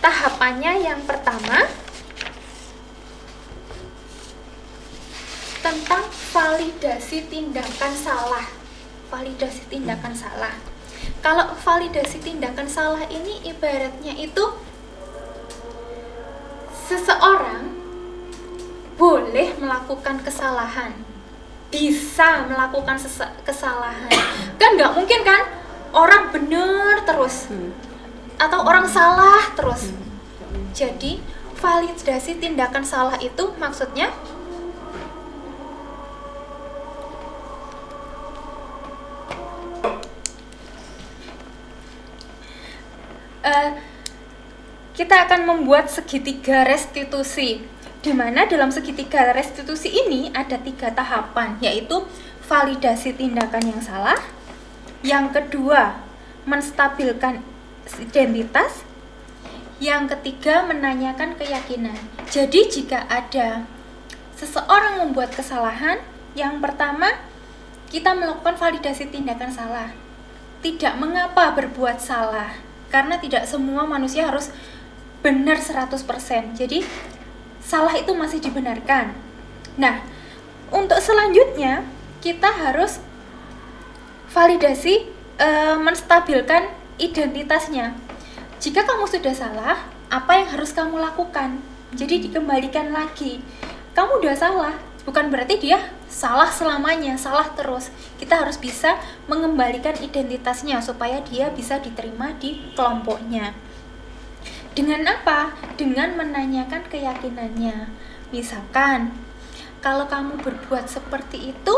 Tahapannya yang pertama tentang validasi tindakan salah. Kalau validasi tindakan salah ini ibaratnya itu seseorang boleh melakukan kesalahan, bisa melakukan kesalahan. Kan nggak mungkin kan orang benar terus atau orang salah terus. Jadi validasi tindakan salah itu maksudnya kita akan membuat segitiga restitusi, di mana dalam segitiga restitusi ini ada 3 tahapan, yaitu validasi tindakan yang salah, yang kedua menstabilkan identitas, yang ketiga menanyakan keyakinan. Jadi jika ada seseorang membuat kesalahan, yang pertama kita melakukan validasi tindakan salah. Tidak mengapa berbuat salah, karena tidak semua manusia harus benar 100%. Jadi salah itu masih dibenarkan. Nah, untuk selanjutnya kita harus validasi, menstabilkan identitasnya. Jika kamu sudah salah, apa yang harus kamu lakukan? Jadi dikembalikan lagi. Kamu udah salah, bukan berarti dia salah selamanya, salah terus. Kita harus bisa mengembalikan identitasnya supaya dia bisa diterima di kelompoknya. Dengan apa? Dengan menanyakan keyakinannya. Misalkan, kalau kamu berbuat seperti itu,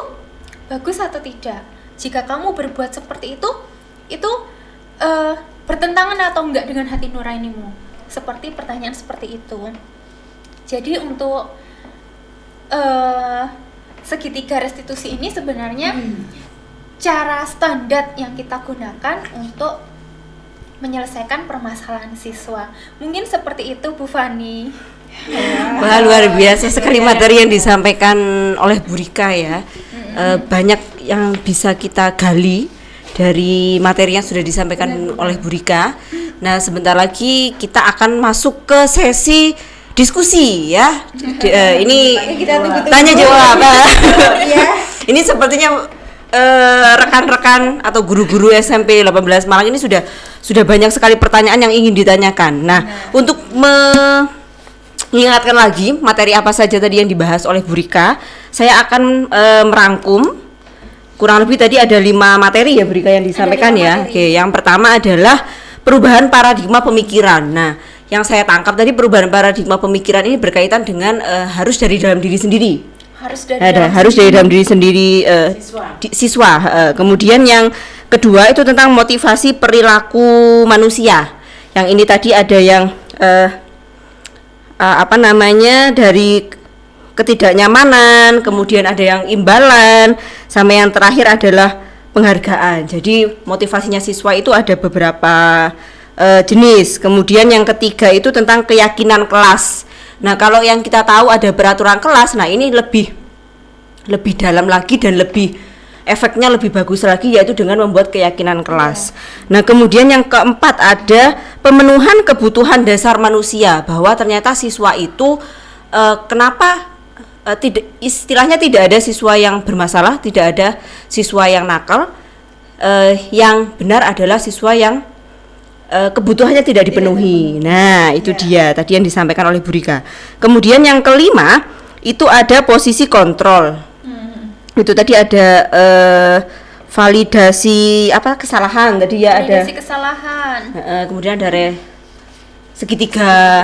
bagus atau tidak? Jika kamu berbuat seperti itu bertentangan atau enggak dengan hati nuranimu? Seperti pertanyaan seperti itu. Jadi untuk segitiga restitusi ini sebenarnya cara standar yang kita gunakan untuk menyelesaikan permasalahan siswa. Mungkin seperti itu, Bu Fani. Wah, luar biasa sekali materi yang disampaikan oleh Bu Rika ya. Banyak yang bisa kita gali dari materi yang sudah disampaikan oleh Bu Rika. Nah, sebentar lagi kita akan masuk ke sesi diskusi ya. Ini tanya jawab. Ini sepertinya rekan-rekan atau guru-guru SMP 18 Malang ini sudah banyak sekali pertanyaan yang ingin ditanyakan. Nah, untuk mengingatkan lagi materi apa saja tadi yang dibahas oleh Bu Rika, saya akan merangkum. Kurang lebih tadi ada 5 materi ya Bu Rika yang disampaikan ya. Oke, yang pertama adalah perubahan paradigma pemikiran. Nah, yang saya tangkap tadi perubahan paradigma pemikiran ini berkaitan dengan harus dari dalam diri sendiri. Harus dari dalam diri sendiri, siswa. Kemudian yang kedua itu tentang motivasi perilaku manusia. Yang ini tadi ada yang dari ketidaknyamanan, kemudian ada yang imbalan, sama yang terakhir adalah penghargaan. Jadi motivasinya siswa itu ada beberapa jenis. Kemudian yang ketiga itu tentang keyakinan kelas. Nah, kalau yang kita tahu ada peraturan kelas, nah ini lebih dalam lagi dan efeknya lebih bagus lagi, yaitu dengan membuat keyakinan kelas. Nah, kemudian yang keempat ada pemenuhan kebutuhan dasar manusia, bahwa ternyata siswa itu istilahnya tidak ada siswa yang bermasalah, tidak ada siswa yang nakal. Yang benar adalah siswa yang kebutuhannya tidak dipenuhi. Nah, itu dia tadi yang disampaikan oleh Bu Rika. Kemudian yang kelima itu ada posisi kontrol. Itu tadi ada validasi kesalahan tadi ya, validasi kesalahan. Kemudian ada segitiga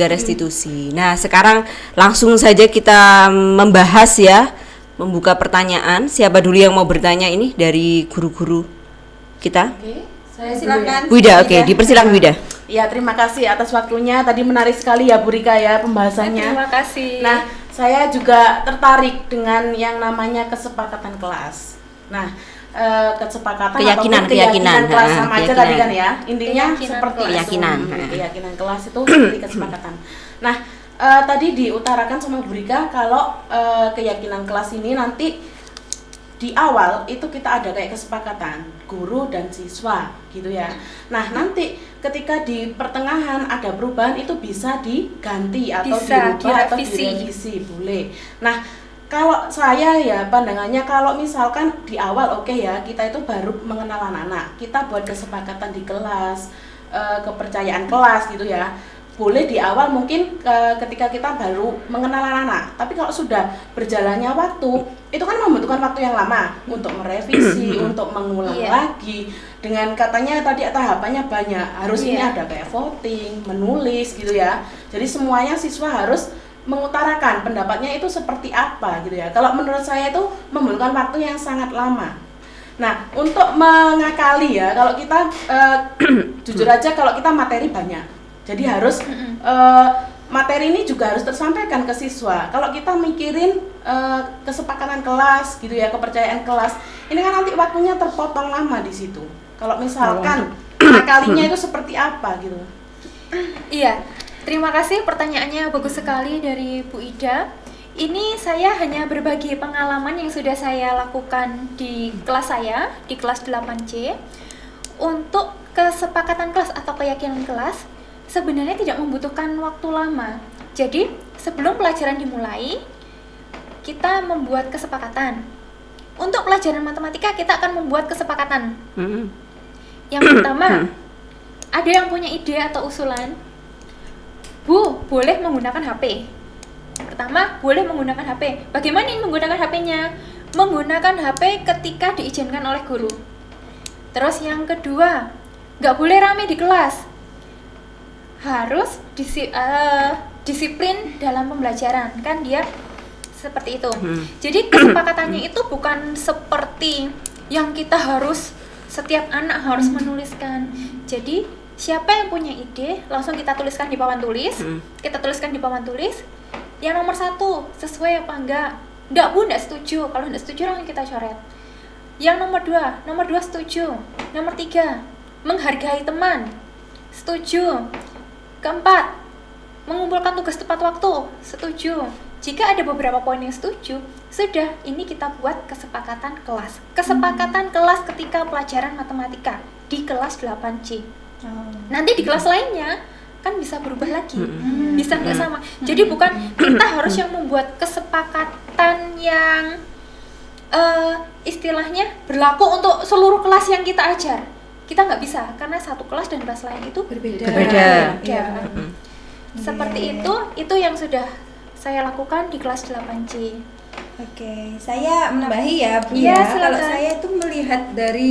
restitusi. Nah, sekarang langsung saja kita membahas ya, membuka pertanyaan. Siapa dulu yang mau bertanya ini dari guru-guru kita? Oke, saya silakan. Wida, dipersilakan Wida. Ya, terima kasih atas waktunya. Tadi menarik sekali ya Bu Rika ya pembahasannya. Terima kasih. Nah, saya juga tertarik dengan yang namanya kesepakatan kelas. Nah, kesepakatan keyakinan kelas sama aja tadi kan ya. Intinya seperti keyakinan. Keyakinan kelas itu seperti kesepakatan. Nah, tadi diutarakan sama Bu Rika kalau keyakinan kelas ini nanti di awal itu kita ada kayak kesepakatan guru dan siswa gitu ya. Nah, nanti ketika di pertengahan ada perubahan itu bisa diganti atau dirubah atau direvisi, boleh. Nah, kalau saya ya pandangannya kalau misalkan di awal oke ya, kita itu baru mengenal anak-anak, kita buat kesepakatan di kelas, kepercayaan kelas gitu ya. Boleh di awal mungkin ketika kita baru mengenal anak-anak, tapi kalau sudah berjalannya waktu, itu kan membutuhkan waktu yang lama untuk merevisi, untuk mengulang lagi. Dengan katanya tadi tahapannya banyak, harus ini ada kayak voting, menulis gitu ya. Jadi semuanya siswa harus mengutarakan pendapatnya itu seperti apa gitu ya. Kalau menurut saya itu membutuhkan waktu yang sangat lama. Nah, untuk mengakali ya, kalau kita jujur aja kalau kita materi banyak. Jadi harus materi ini juga harus tersampaikan ke siswa. Kalau kita mikirin kesepakatan kelas gitu ya, kepercayaan kelas, ini kan nanti waktunya terpotong lama di situ. Kalau misalkan akalinya itu seperti apa gitu. Iya, terima kasih pertanyaannya bagus sekali dari Bu Ida. Ini saya hanya berbagi pengalaman yang sudah saya lakukan di kelas saya, di kelas 8C. Untuk kesepakatan kelas atau keyakinan kelas sebenarnya tidak membutuhkan waktu lama. Jadi, sebelum pelajaran dimulai, kita membuat kesepakatan. Untuk pelajaran matematika, kita akan membuat kesepakatan. Yang pertama, ada yang punya ide atau usulan? Bu, boleh menggunakan HP. Pertama, boleh menggunakan HP. Bagaimana yang menggunakan HP-nya? Menggunakan HP ketika diizinkan oleh guru. Terus yang kedua, nggak boleh rame di kelas. Harus disiplin dalam pembelajaran. Kan dia seperti itu. Jadi kesepakatannya itu bukan seperti yang kita harus, setiap anak harus menuliskan. Jadi siapa yang punya ide, langsung kita tuliskan di papan tulis. Kita tuliskan di papan tulis. Yang nomor 1, sesuai apa enggak? Enggak Bu, enggak setuju. Kalau enggak setuju langsung kita coret. Yang nomor 2 setuju. Nomor 3, menghargai teman. Setuju. Keempat, mengumpulkan tugas tepat waktu. Setuju. Jika ada beberapa poin yang setuju, sudah, ini kita buat kesepakatan kelas. Kesepakatan kelas ketika pelajaran matematika di kelas 8C. Nanti di kelas lainnya kan bisa berubah lagi, bisa nggak sama. Jadi bukan kita harus yang membuat kesepakatan yang istilahnya berlaku untuk seluruh kelas yang kita ajar. Kita nggak bisa, karena satu kelas dan kelas lain itu berbeda. Ya. Seperti itu yang sudah saya lakukan di kelas 8C. Oke, saya menambahi ya Bu. Iya, Ya. silakan. Kalau saya itu melihat dari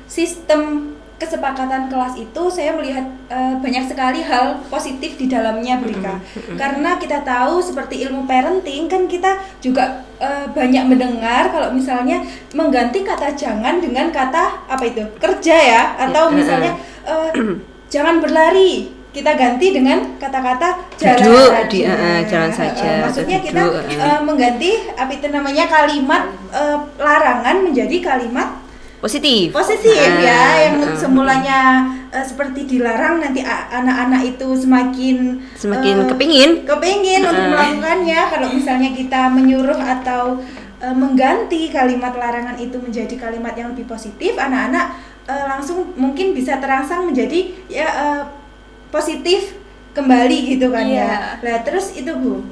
sistem kesepakatan kelas itu, saya melihat banyak sekali hal positif di dalamnya Bu Rika. Karena kita tahu seperti ilmu parenting kan kita juga banyak mendengar kalau misalnya mengganti kata jangan dengan kata apa itu? Kerja ya, atau misalnya jangan berlari, kita ganti dengan kata-kata jalan Duduk, saja. jalan saja, Maksudnya atau kita duduk, mengganti apa itu namanya kalimat larangan menjadi kalimat positif ya, yang semulanya seperti dilarang, nanti anak-anak itu semakin kepingin untuk melakukannya. Kalau misalnya kita menyuruh atau mengganti kalimat larangan itu menjadi kalimat yang lebih positif, anak-anak langsung mungkin bisa terangsang menjadi positif kembali gitu kan. Ya. Nah, terus itu Bu,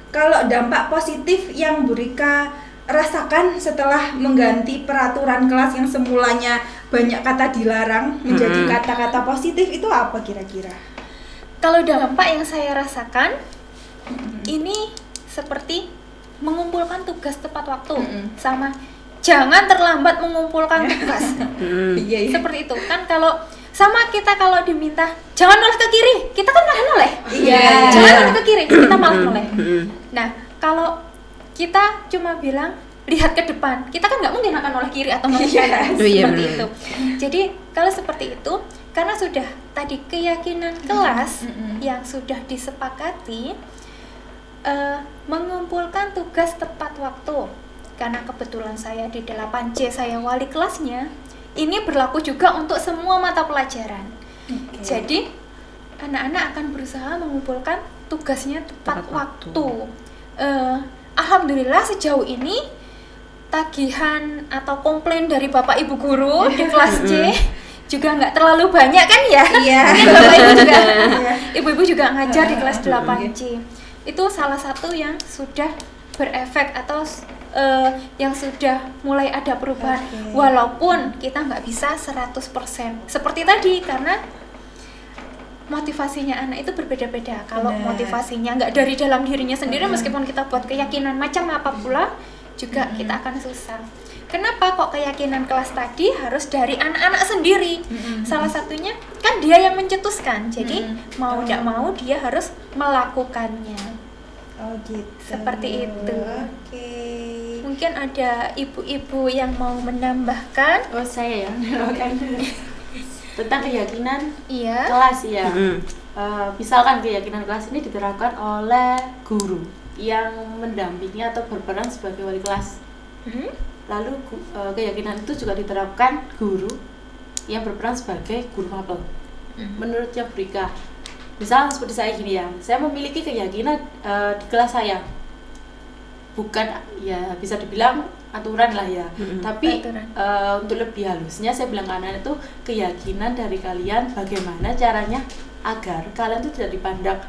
kalau dampak positif yang Bu Rika rasakan setelah mengganti peraturan kelas yang semulanya banyak kata dilarang menjadi kata-kata positif, itu apa kira-kira? Kalau dampak yang saya rasakan, ini seperti mengumpulkan tugas tepat waktu, sama jangan terlambat mengumpulkan tugas. Seperti itu kan. Kalau sama kita kalau diminta jangan noleh ke kiri, kita kan malah noleh. Jangan noleh ke kiri, kita malah noleh. Nah, kalau kita cuma bilang lihat ke depan, kita kan nggak mungkin akan noleh kiri atau noleh kanan. Seperti itu. Jadi kalau seperti itu, karena sudah tadi keyakinan kelas yang sudah disepakati, mengumpulkan tugas tepat waktu. Karena kebetulan saya di 8C, saya wali kelasnya, ini berlaku juga untuk semua mata pelajaran. Jadi anak-anak akan berusaha mengumpulkan tugasnya tepat waktu. Alhamdulillah sejauh ini tagihan atau komplain dari Bapak Ibu guru di kelas C juga nggak terlalu banyak kan ya? Iya. Bapak Ibu juga, ibu-ibu juga ngajar di kelas 8C. Itu salah satu yang sudah berefek atau yang sudah mulai ada perubahan. Walaupun kita nggak bisa 100% seperti tadi, karena motivasinya anak itu berbeda-beda. Kalau motivasinya nggak dari dalam dirinya sendiri, meskipun kita buat keyakinan macam apa pula, juga kita akan susah. Kenapa kok keyakinan kelas tadi harus dari anak-anak sendiri? Salah satunya kan dia yang mencetuskan, jadi mau tidak mau dia harus melakukannya. Oh gitu. Seperti itu. Oke. Mungkin ada ibu-ibu yang mau menambahkan. Oh, saya ya menambahkan tentang keyakinan Iya. kelas ya. Misalkan keyakinan kelas ini diterapkan oleh guru yang mendampingi atau berperan sebagai wali kelas. Lalu keyakinan itu juga diterapkan guru yang berperan sebagai guru mapel. Menurut Bu Rika, Misal seperti saya gini ya, saya memiliki keyakinan di kelas saya, bukan ya bisa dibilang aturan lah ya, tapi Aturan. untuk lebih halusnya saya bilang ke anak itu keyakinan dari kalian bagaimana caranya agar kalian itu tidak dipandang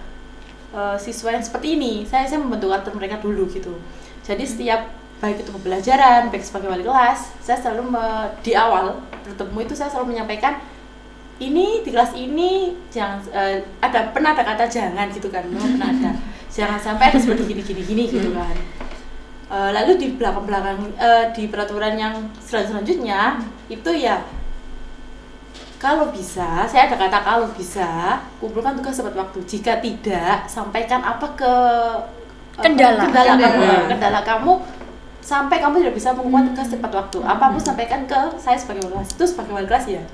siswa yang seperti ini. Saya membentuk karakter mereka dulu gitu. Jadi setiap baik itu pembelajaran, baik sebagai wali kelas, saya selalu di awal bertemu itu saya selalu menyampaikan ini di kelas ini jangan pernah ada kata jangan gitu kan, pernah ada jangan sampai ada seperti gini gitu kan. Lalu di belakang di peraturan yang selanjutnya itu ya kalau bisa, saya ada kata kalau bisa kumpulkan tugas tepat waktu, jika tidak sampaikan apa ke Kendala kamu sampai kamu tidak bisa mengumpulkan tugas tepat waktu, apapun sampaikan ke saya sebagai wali kelas. Itu sebagai wali kelas ya.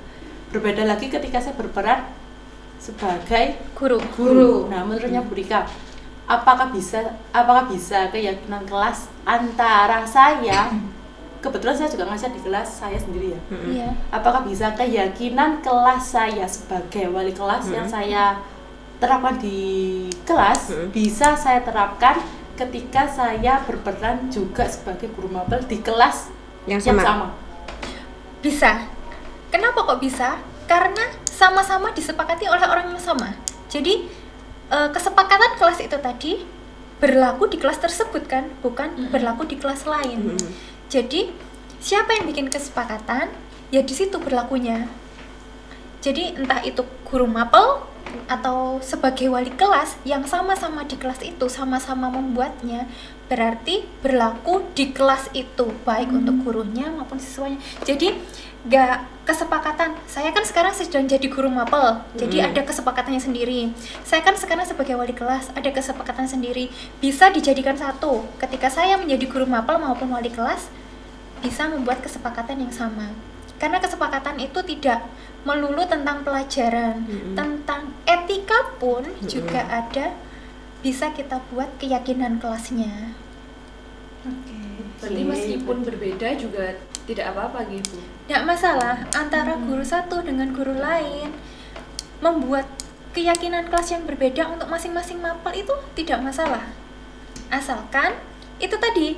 Berbeda lagi ketika saya berperan sebagai guru. Nah, menurutnya Bu Rika, apakah bisa keyakinan kelas antara saya, kebetulan saya juga ngajar di kelas saya sendiri ya. Iya. Apakah bisa keyakinan kelas saya sebagai wali kelas yang saya terapkan di kelas bisa saya terapkan ketika saya berperan juga sebagai guru mapel di kelas yang sama? Bisa. Kenapa kok bisa? Karena sama-sama disepakati oleh orang yang sama. Jadi kesepakatan kelas itu tadi berlaku di kelas tersebut kan, bukan berlaku di kelas lain. Jadi siapa yang bikin kesepakatan, ya di situ berlakunya. Jadi entah itu guru mapel atau sebagai wali kelas yang sama-sama di kelas itu, sama-sama membuatnya, berarti berlaku di kelas itu, baik untuk gurunya maupun siswanya. Jadi gak kesepakatan, saya kan sekarang sedang jadi guru mapel, jadi ada kesepakatannya sendiri. Saya kan sekarang sebagai wali kelas, ada kesepakatan sendiri. Bisa dijadikan satu, ketika saya menjadi guru mapel maupun wali kelas, bisa membuat kesepakatan yang sama. Karena kesepakatan itu tidak melulu tentang pelajaran, tentang etika pun juga ada, bisa kita buat keyakinan kelasnya. Berarti meskipun berbeda juga tidak apa-apa gitu. Tidak masalah antara guru satu dengan guru lain, membuat keyakinan kelas yang berbeda untuk masing-masing mapel itu tidak masalah, asalkan itu tadi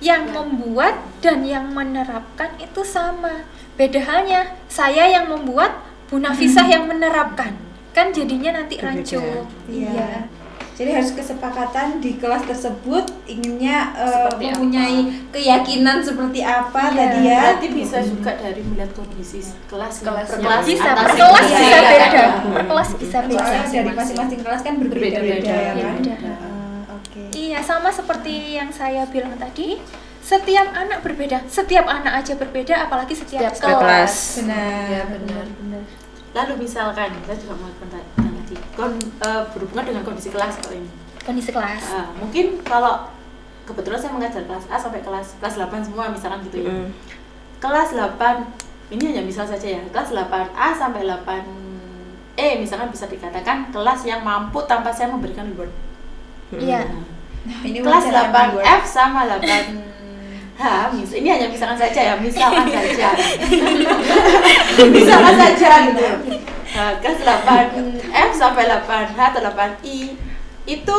yang membuat dan yang menerapkan itu sama. Beda halnya saya yang membuat, Bu Nafisah yang menerapkan, kan jadinya nanti rancu. Iya. Jadi harus kesepakatan di kelas tersebut inginnya Seperti mempunyai keyakinan seperti apa tadi ya. Berarti bisa juga dari melihat kondisi kelas per Kelasnya. kelas Bisa, antar per kelas siswa. bisa beda, per kelas bisa beda. Soalnya dari masing-masing kelas kan berbeda-beda ya kan. Beda. Oke. Iya, sama seperti yang saya bilang tadi, setiap anak berbeda, setiap anak aja berbeda, apalagi setiap kelas. Benar. Lalu misalkan saya juga mau tanya tadi berhubungan dengan kondisi kelas kalau ini. Kondisi kelas. Mungkin kalau kebetulan saya mengajar kelas A sampai kelas 8 semua misalkan gitu ya. Kelas 8 ini hanya misal saja ya. Kelas 8A sampai 8E misalkan bisa dikatakan kelas yang mampu tanpa saya memberikan reward. Iya. Nah, ini Kelas wawancara 8F sama 8H ini hanya misalkan saja ya, misalkan saja gitu. Kelas 8F sampai 8H atau 8I itu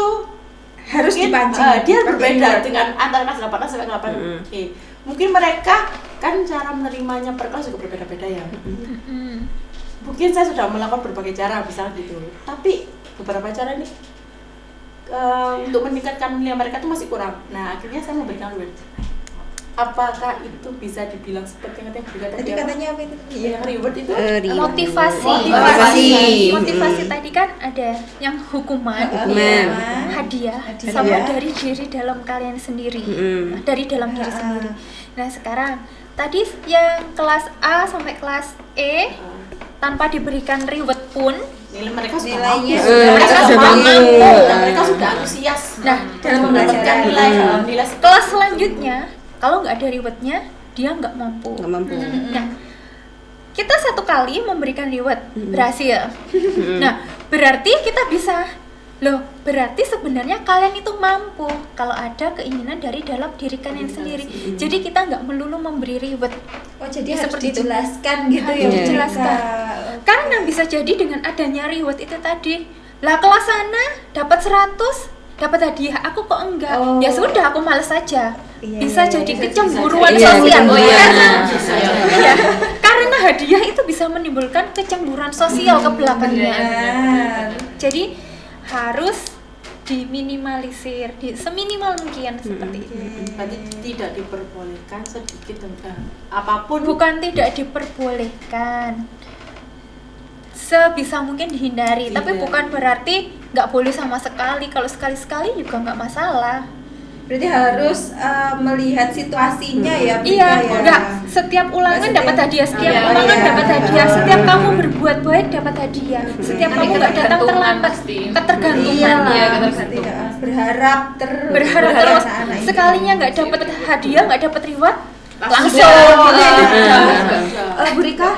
harus mungkin, dipancing. dia berbeda dengan antara kelas 8A sampai 8E. Mungkin mereka kan cara menerimanya per kelas juga berbeda-beda ya. Mungkin saya sudah melakukan berbagai cara misalnya gitu, tapi beberapa cara ini untuk meningkatkan nilai mereka itu masih kurang. Nah, akhirnya saya memberikan reward. Apakah itu bisa dibilang seperti yang berkata Tadi katanya apa itu? Yang reward itu Motivasi tadi kan ada yang hukuman, hadiah, sama dari diri dalam kalian sendiri, dari dalam diri sendiri. Nah sekarang tadi yang kelas A sampai kelas E tanpa diberikan reward pun mereka sudah Nilainya mampu. sudah Mereka mampu. sudah mampu dan mereka sudah antusias dalam mendapatkan nilai kelas selanjutnya kalau nggak ada rewardnya dia nggak mampu. Nah kita satu kali memberikan reward berhasil. Nah berarti kita bisa berarti sebenarnya kalian itu mampu kalau ada keinginan dari dalam diri kalian sendiri. Jadi kita nggak melulu memberi reward. Oh jadi harus Seperti itu. dijelaskan gitu ya. Harus dijelaskan. Oke. Karena bisa jadi dengan adanya reward itu tadi Lah kelas sana dapat 100, dapat hadiah, aku kok enggak? Oh. Ya sudah, aku males saja. Iya, Bisa iya, jadi iya, kecemburuan Iya, sosial. kecemburuan. Iya. Karena hadiah itu bisa menimbulkan kecemburuan sosial ke belakangnya. Benar. Jadi harus diminimalisir, seminimal mungkin seperti itu. Berarti tidak diperbolehkan sedikit apapun. Bukan tidak diperbolehkan, sebisa mungkin dihindari. Tapi bukan berarti nggak boleh sama sekali. Kalau sekali-sekali juga nggak masalah. Berarti harus melihat situasinya ya, Brika, Iya, ya. enggak setiap ulangan Nggak dapat setiap- hadiah, setiap Iya, ulangan iya. dapat hadiah, setiap kamu berbuat baik dapat hadiah, setiap kamu nggak datang terlambat, ketergantungan. Iya, pasti, ya. Berharap Berharap terus anak-anak ini. sekalinya nggak dapat hadiah, nggak dapat reward, langsung. Bu Rika,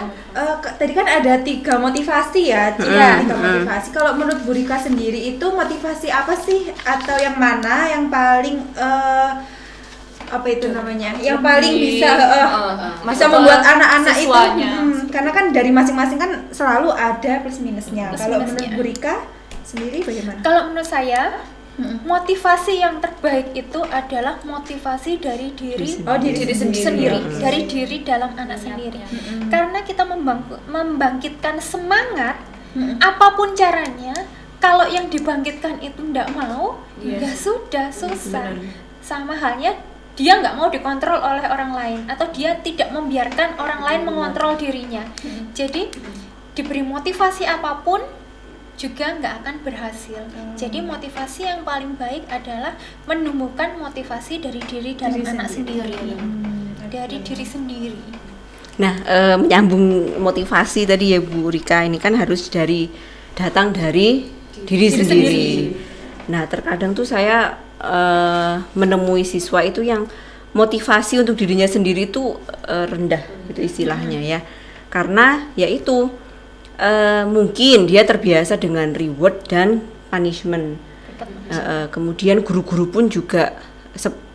tadi kan ada 3 motivasi ya, Iya. 3 motivasi. Kalau menurut Bu Rika sendiri itu motivasi apa sih, atau yang mana yang paling apa itu namanya, yang paling bisa bisa membuat anak-anak itu, karena kan dari masing-masing kan selalu ada plus minusnya. Plus Kalau minusnya. menurut Bu Rika sendiri bagaimana? Kalau menurut saya, motivasi yang terbaik itu adalah motivasi dari diri Diri sendiri. dari diri dalam anak sendiri. Karena kita membangkitkan semangat apapun caranya. Kalau yang dibangkitkan itu tidak mau, ya sudah, susah. Sama halnya dia nggak mau dikontrol oleh orang lain, atau dia tidak membiarkan orang lain mengontrol dirinya. Jadi diberi motivasi apapun juga nggak akan berhasil. Jadi motivasi yang paling baik adalah menumbuhkan motivasi dari diri dalam anak sendiri, dari diri sendiri. Nah, menyambung motivasi tadi ya Bu Rika, ini kan harus datang dari diri sendiri. Nah, terkadang tuh saya menemui siswa itu yang motivasi untuk dirinya sendiri itu rendah, gitu istilahnya ya. Karena yaitu mungkin dia terbiasa dengan reward dan punishment. Kemudian guru-guru pun juga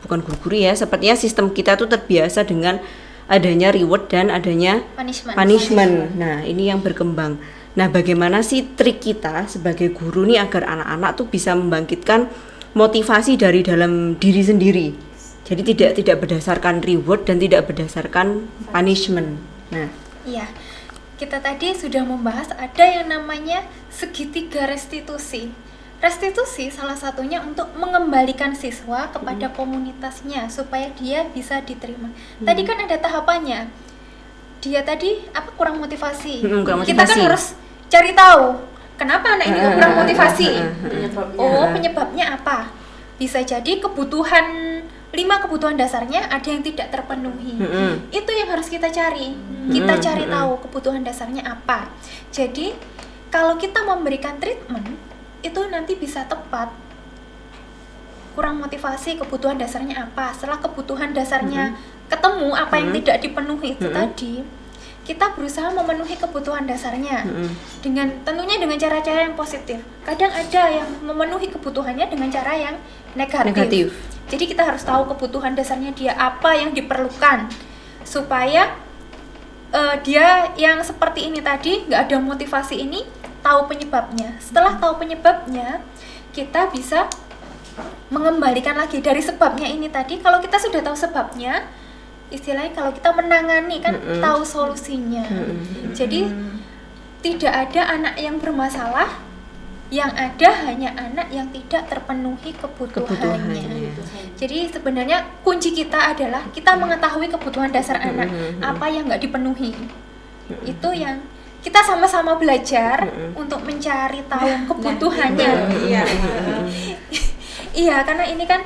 bukan guru-guru ya, sepertinya sistem kita tuh terbiasa dengan adanya reward dan adanya punishment. Nah, ini yang berkembang. Nah, bagaimana sih trik kita sebagai guru nih agar anak-anak tuh bisa membangkitkan motivasi dari dalam diri sendiri. Jadi tidak berdasarkan reward dan tidak berdasarkan punishment. Nah, Iya, kita tadi sudah membahas ada yang namanya segitiga restitusi. Restitusi salah satunya untuk mengembalikan siswa kepada komunitasnya supaya dia bisa diterima. Tadi kan ada tahapannya. Dia tadi kurang motivasi. Kurang Kita kan motivasi. harus cari tahu kenapa anak ini kok kurang motivasi. Penyebabnya apa? Bisa jadi kebutuhan 5 kebutuhan dasarnya ada yang tidak terpenuhi. Itu yang harus kita cari. Kita cari tahu kebutuhan dasarnya apa. Jadi kalau kita memberikan treatment itu nanti bisa tepat. Kurang motivasi, kebutuhan dasarnya apa? Setelah kebutuhan dasarnya ketemu apa yang tidak dipenuhi itu tadi, kita berusaha memenuhi kebutuhan dasarnya dengan tentunya dengan cara-cara yang positif. Kadang ada yang memenuhi kebutuhannya dengan cara yang negatif. Jadi kita harus tahu kebutuhan dasarnya dia apa yang diperlukan supaya dia yang seperti ini tadi nggak ada motivasi ini, tahu penyebabnya. Setelah tahu penyebabnya, kita bisa mengembalikan lagi dari sebabnya ini tadi. Kalau kita sudah tahu sebabnya, istilahnya kalau kita menangani kan tahu solusinya. Jadi tidak ada anak yang bermasalah, yang ada hanya anak yang tidak terpenuhi kebutuhannya. Jadi sebenarnya kunci kita adalah kita mengetahui kebutuhan dasar anak, apa yang nggak dipenuhi. Itu yang kita sama-sama belajar untuk mencari tahu kebutuhannya. Iya, karena ini kan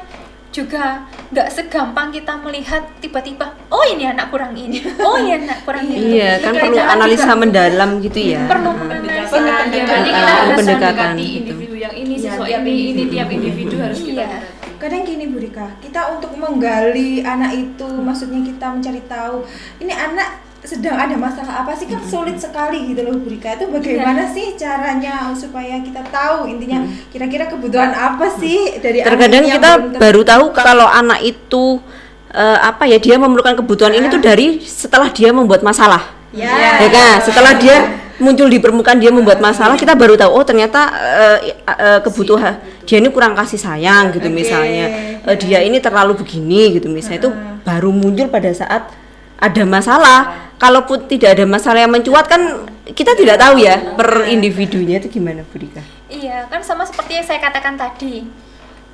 juga nggak segampang kita melihat tiba-tiba, oh ini anak kurang ini, oh ini anak kurang itu. Iya, kan perlu analisa mendalam gitu ya. Perlu analisa Berarti kita mendalam. harus Pendekatan mendekati gitu. individu yang ini, siswa ini tiap individu harus kita Iya. dekati. Kadang gini Bu Rika, kita untuk menggali anak itu, maksudnya kita mencari tahu ini anak sedang ada masalah apa sih, kan sulit sekali gitu loh Bu Rika. Itu bagaimana sih caranya supaya kita tahu intinya kira-kira kebutuhan apa sih dari Terkadang anak yang kita belum baru tahu kalau anak itu dia memerlukan kebutuhan ini tuh dari setelah dia membuat masalah. ya Ya kan? Setelah dia muncul di permukaan dia membuat masalah, kita baru tahu oh ternyata kebutuhan dia ini kurang kasih sayang gitu misalnya. Dia ini terlalu begini gitu misalnya. Itu baru muncul pada saat ada masalah. Kalaupun tidak ada masalah yang mencuat kan kita tidak tahu ya per individunya itu gimana Bu Rika. Iya, kan sama seperti yang saya katakan tadi.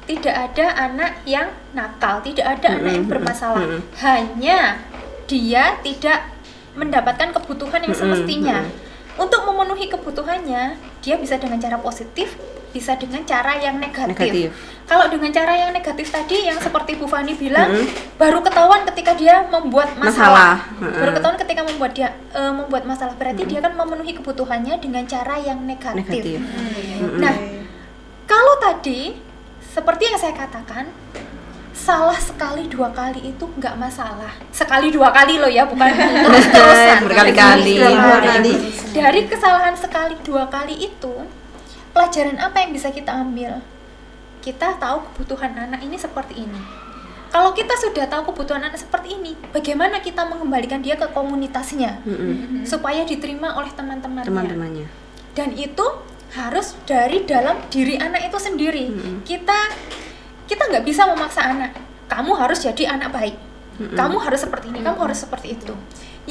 Tidak ada anak yang nakal, tidak ada anak yang bermasalah. Hanya dia tidak mendapatkan kebutuhan yang semestinya. Untuk memenuhi kebutuhannya, dia bisa dengan cara positif, bisa dengan cara yang negatif. Kalau dengan cara yang negatif tadi, yang seperti Bu Fani bilang, baru ketahuan ketika dia membuat masalah. Baru ketahuan ketika membuat masalah, berarti dia kan memenuhi kebutuhannya dengan cara yang negatif. Nah, kalau tadi seperti yang saya katakan, salah sekali 2 kali itu nggak masalah. Sekali 2 kali loh ya, bukan terus-terusan. Berkali-kali. Dari kesalahan sekali 2 kali itu, pelajaran apa yang bisa kita ambil? Kita tahu kebutuhan anak ini seperti ini. Kalau kita sudah tahu kebutuhan anak seperti ini, bagaimana kita mengembalikan dia ke komunitasnya supaya diterima oleh teman-temannya. Dan itu harus dari dalam diri anak itu sendiri. Kita nggak bisa memaksa anak. Kamu harus jadi anak baik. Kamu harus seperti ini. Kamu harus seperti itu.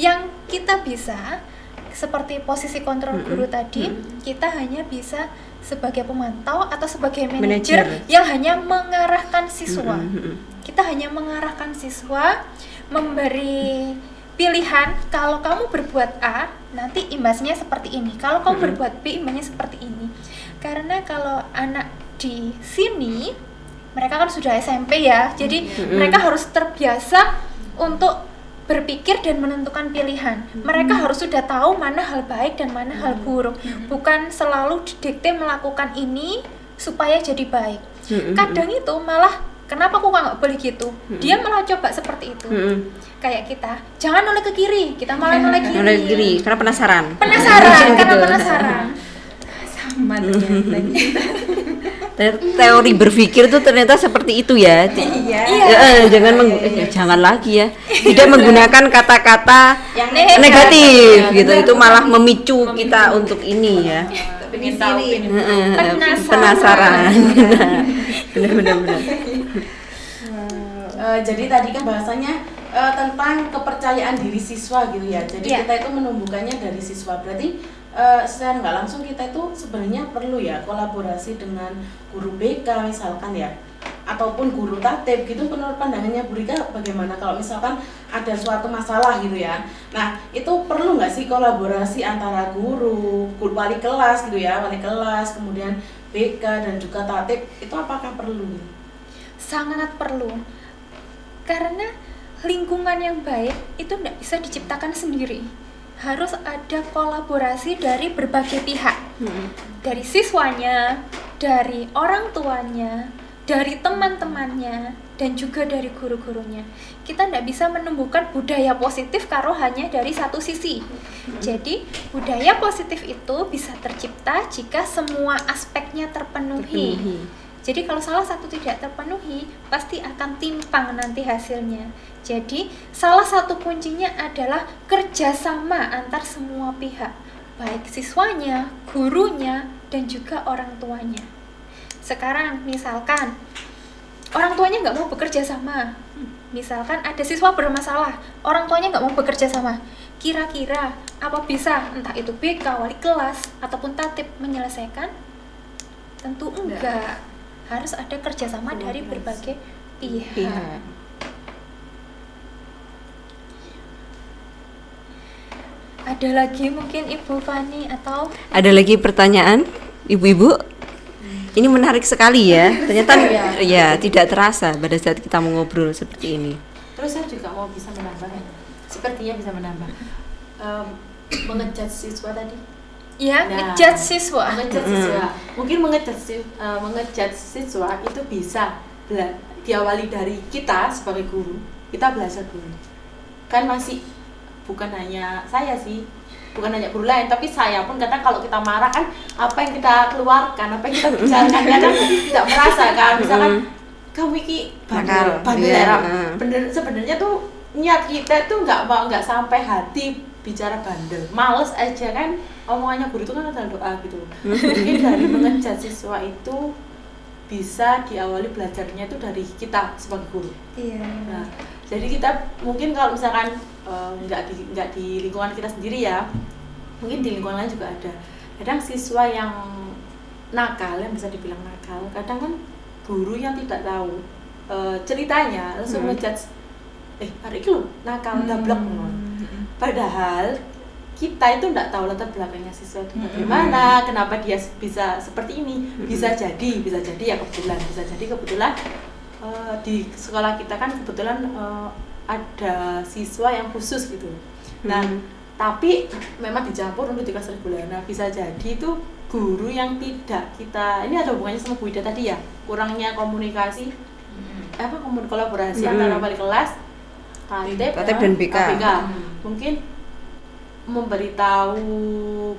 Yang kita bisa seperti posisi kontrol guru tadi, kita hanya bisa sebagai pemantau atau sebagai manajer yang hanya mengarahkan siswa. Kita hanya mengarahkan siswa, memberi pilihan, kalau kamu berbuat A, nanti imbasnya seperti ini. Kalau kamu berbuat B, imbasnya seperti ini. Karena kalau anak di sini, mereka kan sudah SMP ya, jadi mereka harus terbiasa untuk berpikir dan menentukan pilihan. Mereka harus sudah tahu mana hal baik dan mana hal buruk. Bukan selalu didikte melakukan ini supaya jadi baik. Kadang itu malah, kenapa aku nggak boleh gitu? Dia malah coba seperti itu. Kayak kita, jangan noleh ke kiri, kita malah noleh kiri. Noleh ke kiri, karena penasaran. Karena penasaran. Sama ternyata. Teori berpikir tuh ternyata seperti itu ya. Iya. Jangan lagi ya. Tidak menggunakan kata-kata yang negatif gitu. Itu malah memicu kita untuk ini ya. Penasaran. Benar. Jadi tadi kan bahasanya tentang kepercayaan diri siswa gitu ya. Jadi kita itu menumbuhkannya dari siswa. Berarti secara nggak langsung kita itu sebenarnya perlu ya kolaborasi dengan guru BK misalkan ya, ataupun guru tatib gitu. Menurut pandangannya Bu Rika bagaimana kalau misalkan ada suatu masalah gitu ya? Nah itu perlu nggak sih kolaborasi antara guru, wali kelas gitu ya, wali kelas, kemudian BK dan juga tatib, itu apakah perlu? Sangat perlu. Karena lingkungan yang baik itu tidak bisa diciptakan sendiri. Harus ada kolaborasi dari berbagai pihak. Dari siswanya, dari orang tuanya, dari teman-temannya, dan juga dari guru-gurunya. Kita tidak bisa menumbuhkan budaya positif kalau hanya dari satu sisi. Jadi, budaya positif itu bisa tercipta jika semua aspeknya terpenuhi. Jadi kalau salah satu tidak terpenuhi, pasti akan timpang nanti hasilnya. Jadi salah satu kuncinya adalah kerjasama antar semua pihak, baik siswanya, gurunya, dan juga orang tuanya. Sekarang misalkan orang tuanya nggak mau bekerja sama, misalkan ada siswa bermasalah, orang tuanya nggak mau bekerja sama, kira-kira apa bisa entah itu BK, wali kelas, ataupun tatib menyelesaikan? Tentu enggak. Harus ada kerjasama dari berbagai pihak. Ada lagi mungkin Ibu Fani atau? Ada lagi pertanyaan, Ibu-ibu? Ini menarik sekali ya. Ternyata ya tidak terasa pada saat kita mengobrol seperti ini. Terus saya juga mau bisa menambah, sepertinya bisa menambah, mengejudge siswa tadi. Ya, ngejudge siswa. Mungkin mengejudge siswa itu bisa diawali dari kita sebagai guru. Kita belajar dulu. Kan masih bukan hanya saya sih, bukan hanya guru lain, tapi saya pun kadang kalau kita marah kan apa yang kita keluarkan, apa yang kita bicarakan kadang tidak merasa kan. Misalkan kamu iki bandel. Sebenarnya tuh niat kita tuh nggak sampai hati bicara bandel, males aja kan, omongannya guru itu kan adalah doa gitu. Mungkin dari mengejar siswa itu bisa diawali belajarnya itu dari kita sebagai guru. Iya. Nah, jadi kita mungkin kalau misalkan nggak di lingkungan kita sendiri ya, mungkin di lingkungan lain juga ada. Kadang siswa yang nakal, yang bisa dibilang nakal, kadang kan guru yang tidak tahu ceritanya langsung ngejudge, hari itu nakal, dablek. Padahal kita itu tidak tahu latar belakangnya siswa itu bagaimana, kenapa dia bisa seperti ini. Bisa jadi ya kebetulan, di sekolah kita kan kebetulan ada siswa yang khusus gitu. Nah, tapi memang dicampur untuk di kelas reguler. Nah, bisa jadi itu guru yang tidak kita, ini ada hubungannya sama Bu Ida tadi ya, kurangnya komunikasi, kolaborasi antara wali kelas, Tatip dan BK. Mungkin memberitahu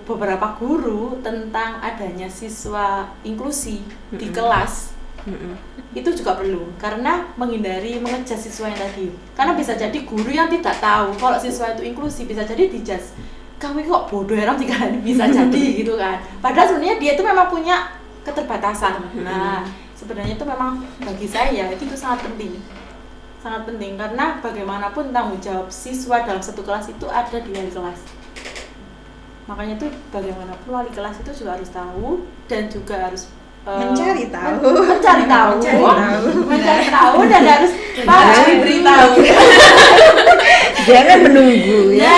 beberapa guru tentang adanya siswa inklusi di kelas. Itu juga perlu, karena menghindari mengejar siswa yang tadi. Karena bisa jadi guru yang tidak tahu kalau siswa itu inklusi, bisa jadi dijudge, kamu kok bodoh ya jika bisa jadi gitu kan. Padahal sebenarnya dia itu memang punya keterbatasan. Nah, sebenarnya itu memang bagi saya itu sangat penting. Sangat penting karena bagaimanapun tanggung jawab siswa dalam satu kelas itu ada di wali kelas. Makanya tuh bagaimanapun wali kelas itu juga harus tahu dan juga harus mencari tahu dan harus diberitahu. Jangan menunggu ya.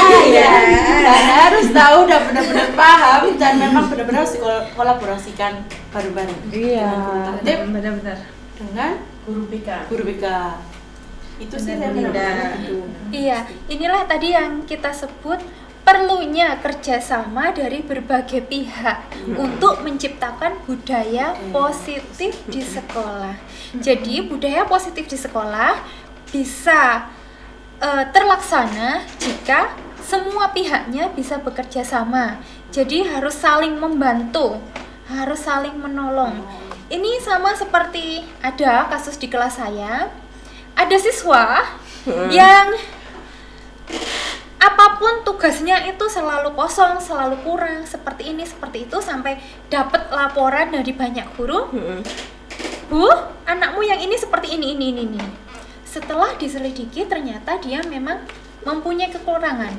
Dan harus tahu dan benar-benar paham dan memang benar-benar harus dikolaborasikan bareng-bareng. Iya. Benar-benar. Dengan guru BK. Itu sih saya Benar. itu. Iya, inilah tadi yang kita sebut perlunya kerjasama dari berbagai pihak untuk menciptakan budaya positif di sekolah. Jadi budaya positif di sekolah bisa terlaksana jika semua pihaknya bisa bekerja sama. Jadi harus saling membantu, harus saling menolong. Ini sama seperti ada kasus di kelas saya. Ada siswa yang apapun tugasnya itu selalu kosong, selalu kurang, seperti ini, seperti itu, sampai dapat laporan dari banyak guru. Bu, anakmu yang ini seperti ini. Setelah diselidiki ternyata dia memang mempunyai kekurangan.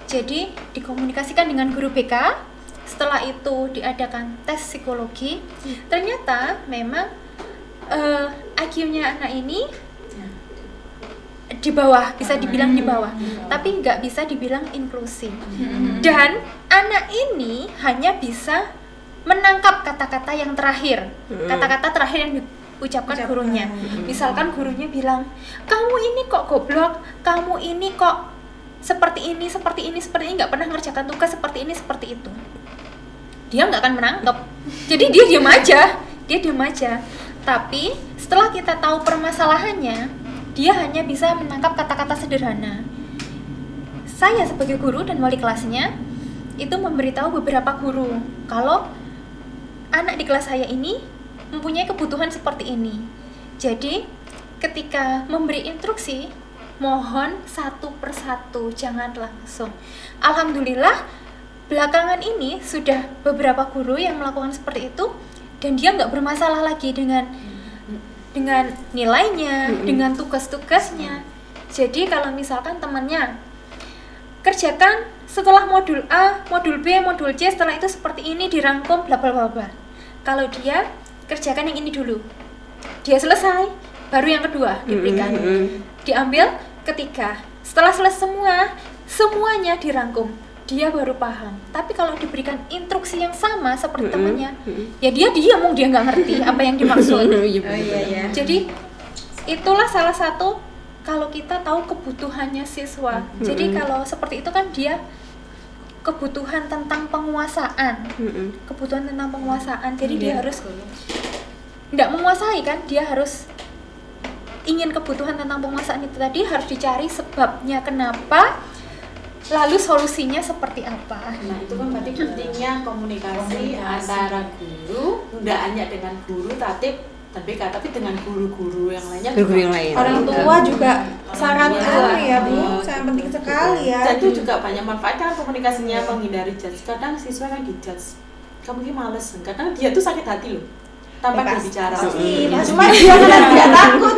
Jadi dikomunikasikan dengan guru BK. Setelah itu diadakan tes psikologi. Ternyata memang IQ-nya anak ini di bawah, bisa dibilang di bawah, tapi nggak bisa dibilang inklusi. Dan anak ini hanya bisa menangkap kata-kata yang terakhir, kata-kata terakhir yang diucapkan gurunya. Misalkan gurunya bilang, kamu ini kok goblok, kamu ini kok seperti ini, nggak pernah ngerjakan tugas seperti ini, seperti itu. Dia nggak akan menangkap. Jadi dia diam aja. Tapi setelah kita tahu permasalahannya, dia hanya bisa menangkap kata-kata sederhana. Saya sebagai guru dan wali kelasnya itu memberitahu beberapa guru kalau anak di kelas saya ini mempunyai kebutuhan seperti ini. Jadi ketika memberi instruksi, mohon satu persatu, jangan langsung. Alhamdulillah belakangan ini sudah beberapa guru yang melakukan seperti itu dan dia nggak bermasalah lagi dengan nilainya, dengan tugas-tugasnya. Jadi kalau misalkan temannya kerjakan setelah modul A, modul B, modul C, setelah itu seperti ini dirangkum bla bla bla. Kalau dia kerjakan yang ini dulu, dia selesai, baru yang kedua diberikan. Diambil ketiga. Setelah selesai semuanya dirangkum, dia baru paham. Tapi kalau diberikan instruksi yang sama seperti temannya, ya dia diam, dia nggak ngerti apa yang dimaksud. Jadi itulah salah satu kalau kita tahu kebutuhannya siswa. Jadi kalau seperti itu kan dia kebutuhan tentang penguasaan, Jadi dia harus nggak menguasai kan, dia harus ingin kebutuhan tentang penguasaan itu tadi, harus dicari sebabnya kenapa. Lalu solusinya seperti apa? Nah, itu kan berarti pentingnya komunikasi antara guru, tidak hanya dengan guru, tatip dan BK, tapi dengan guru-guru yang lainnya Guru-guru juga. yang lain. Orang tua juga sangat Iya. ya Bu, sangat penting sekali ya. Dan itu juga banyak manfaatnya komunikasinya, menghindari judge. Kadang siswa kan dijudge, kamu ini males, kadang dia tuh sakit hati loh tanpa dia bicara. Cuma dia kan dia takut.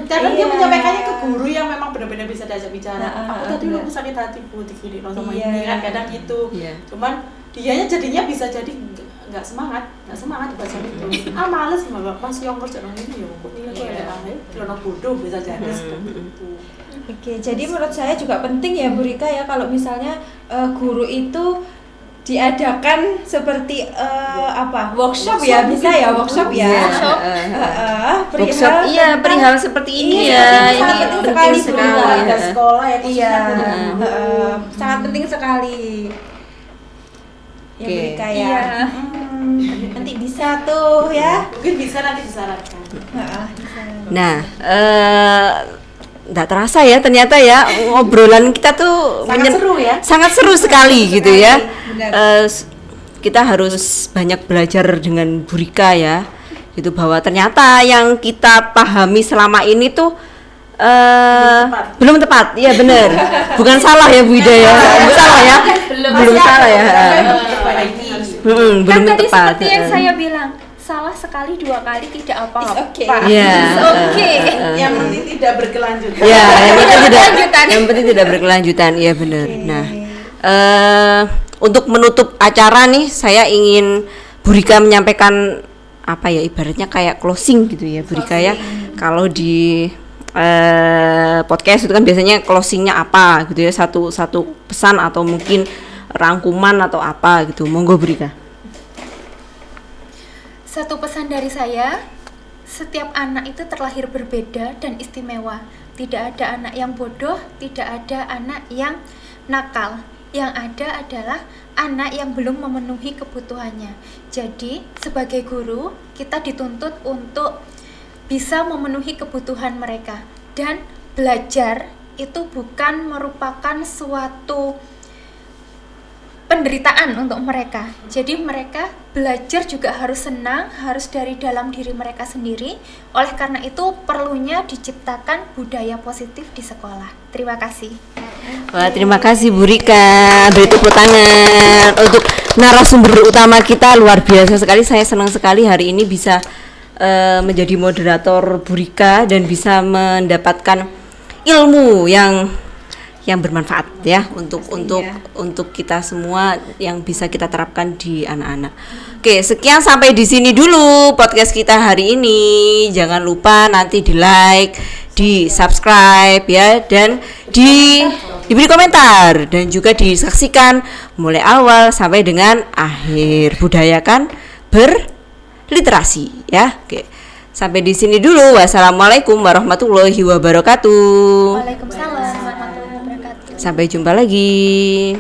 Karena dia Iya. menyampaikannya ke guru yang memang benar-benar bisa diajak bicara. Nah, Aku tadi lu sakit hati Bu, digini sama Iya. ini kan kadang gitu. Iya. Cuman dianya jadinya bisa jadi nggak semangat baca itu. Males Mas yang kerja nang ini yo. Kok ini kok ada aneh, lono bodoh bisa jadi seperti itu. Oke, jadi menurut saya juga penting ya Bu Rika ya kalau misalnya guru itu diadakan seperti workshop ya, bisa ya workshop ya. Workshop. Workshop, iya, perihal seperti ini Iya, ya. ini sangat penting sekali, Bu Rika. Ada sekolah ya, Iya, khususnya sangat penting sekali. Ya Bu Oke. Rika ya. Nanti bisa tuh ya. mungkin bisa nanti disarankan. Bisa. Nah, nggak terasa ya ternyata ya obrolan kita tuh Sangat seru ya. sangat seru sekali gitu ya. Benar. Kita harus banyak belajar dengan Bu Rika ya, gitu bahwa ternyata yang kita pahami selama ini tuh belum tepat. Iya benar, bukan salah ya Bu Ida ya, belum salah ya, belum salah ya. Kan Belum tadi tepat. seperti yang saya bilang, salah sekali 2 kali tidak apa-apa. It's okay. Iya. Oke. Yang penting tidak berkelanjutan. Ya, yang penting tidak berkelanjutan. yang penting tidak berkelanjutan. Iya benar. Nah, untuk menutup acara nih, saya ingin Bu Rika menyampaikan apa ya, ibaratnya kayak closing gitu ya, Bu Rika ya. Kalau di podcast itu kan biasanya closingnya apa gitu ya, satu pesan atau mungkin rangkuman atau apa gitu. Monggo Bu Rika. Satu pesan dari saya, setiap anak itu terlahir berbeda dan istimewa. Tidak ada anak yang bodoh, tidak ada anak yang nakal. Yang ada adalah anak yang belum memenuhi kebutuhannya. Jadi, sebagai guru, kita dituntut untuk bisa memenuhi kebutuhan mereka. Dan belajar itu bukan merupakan suatu penderitaan untuk mereka. Jadi mereka belajar juga harus senang, harus dari dalam diri mereka sendiri. Oleh karena itu perlunya diciptakan budaya positif di sekolah. Terima kasih. Wah, terima kasih Bu Rika. Beri tepuk tangan untuk narasumber utama kita, luar biasa sekali. Saya senang sekali hari ini bisa menjadi moderator Bu Rika dan bisa mendapatkan ilmu yang bermanfaat ya untuk kita semua yang bisa kita terapkan di anak-anak. Oke, sekian sampai di sini dulu podcast kita hari ini. Jangan lupa nanti di-like, di-subscribe ya, dan diberi komentar dan juga disaksikan mulai awal sampai dengan akhir. Budayakan berliterasi ya. Oke. Sampai di sini dulu. Wassalamualaikum warahmatullahi wabarakatuh. Waalaikumsalam warahmatullahi wabarakatuh. Sampai jumpa lagi.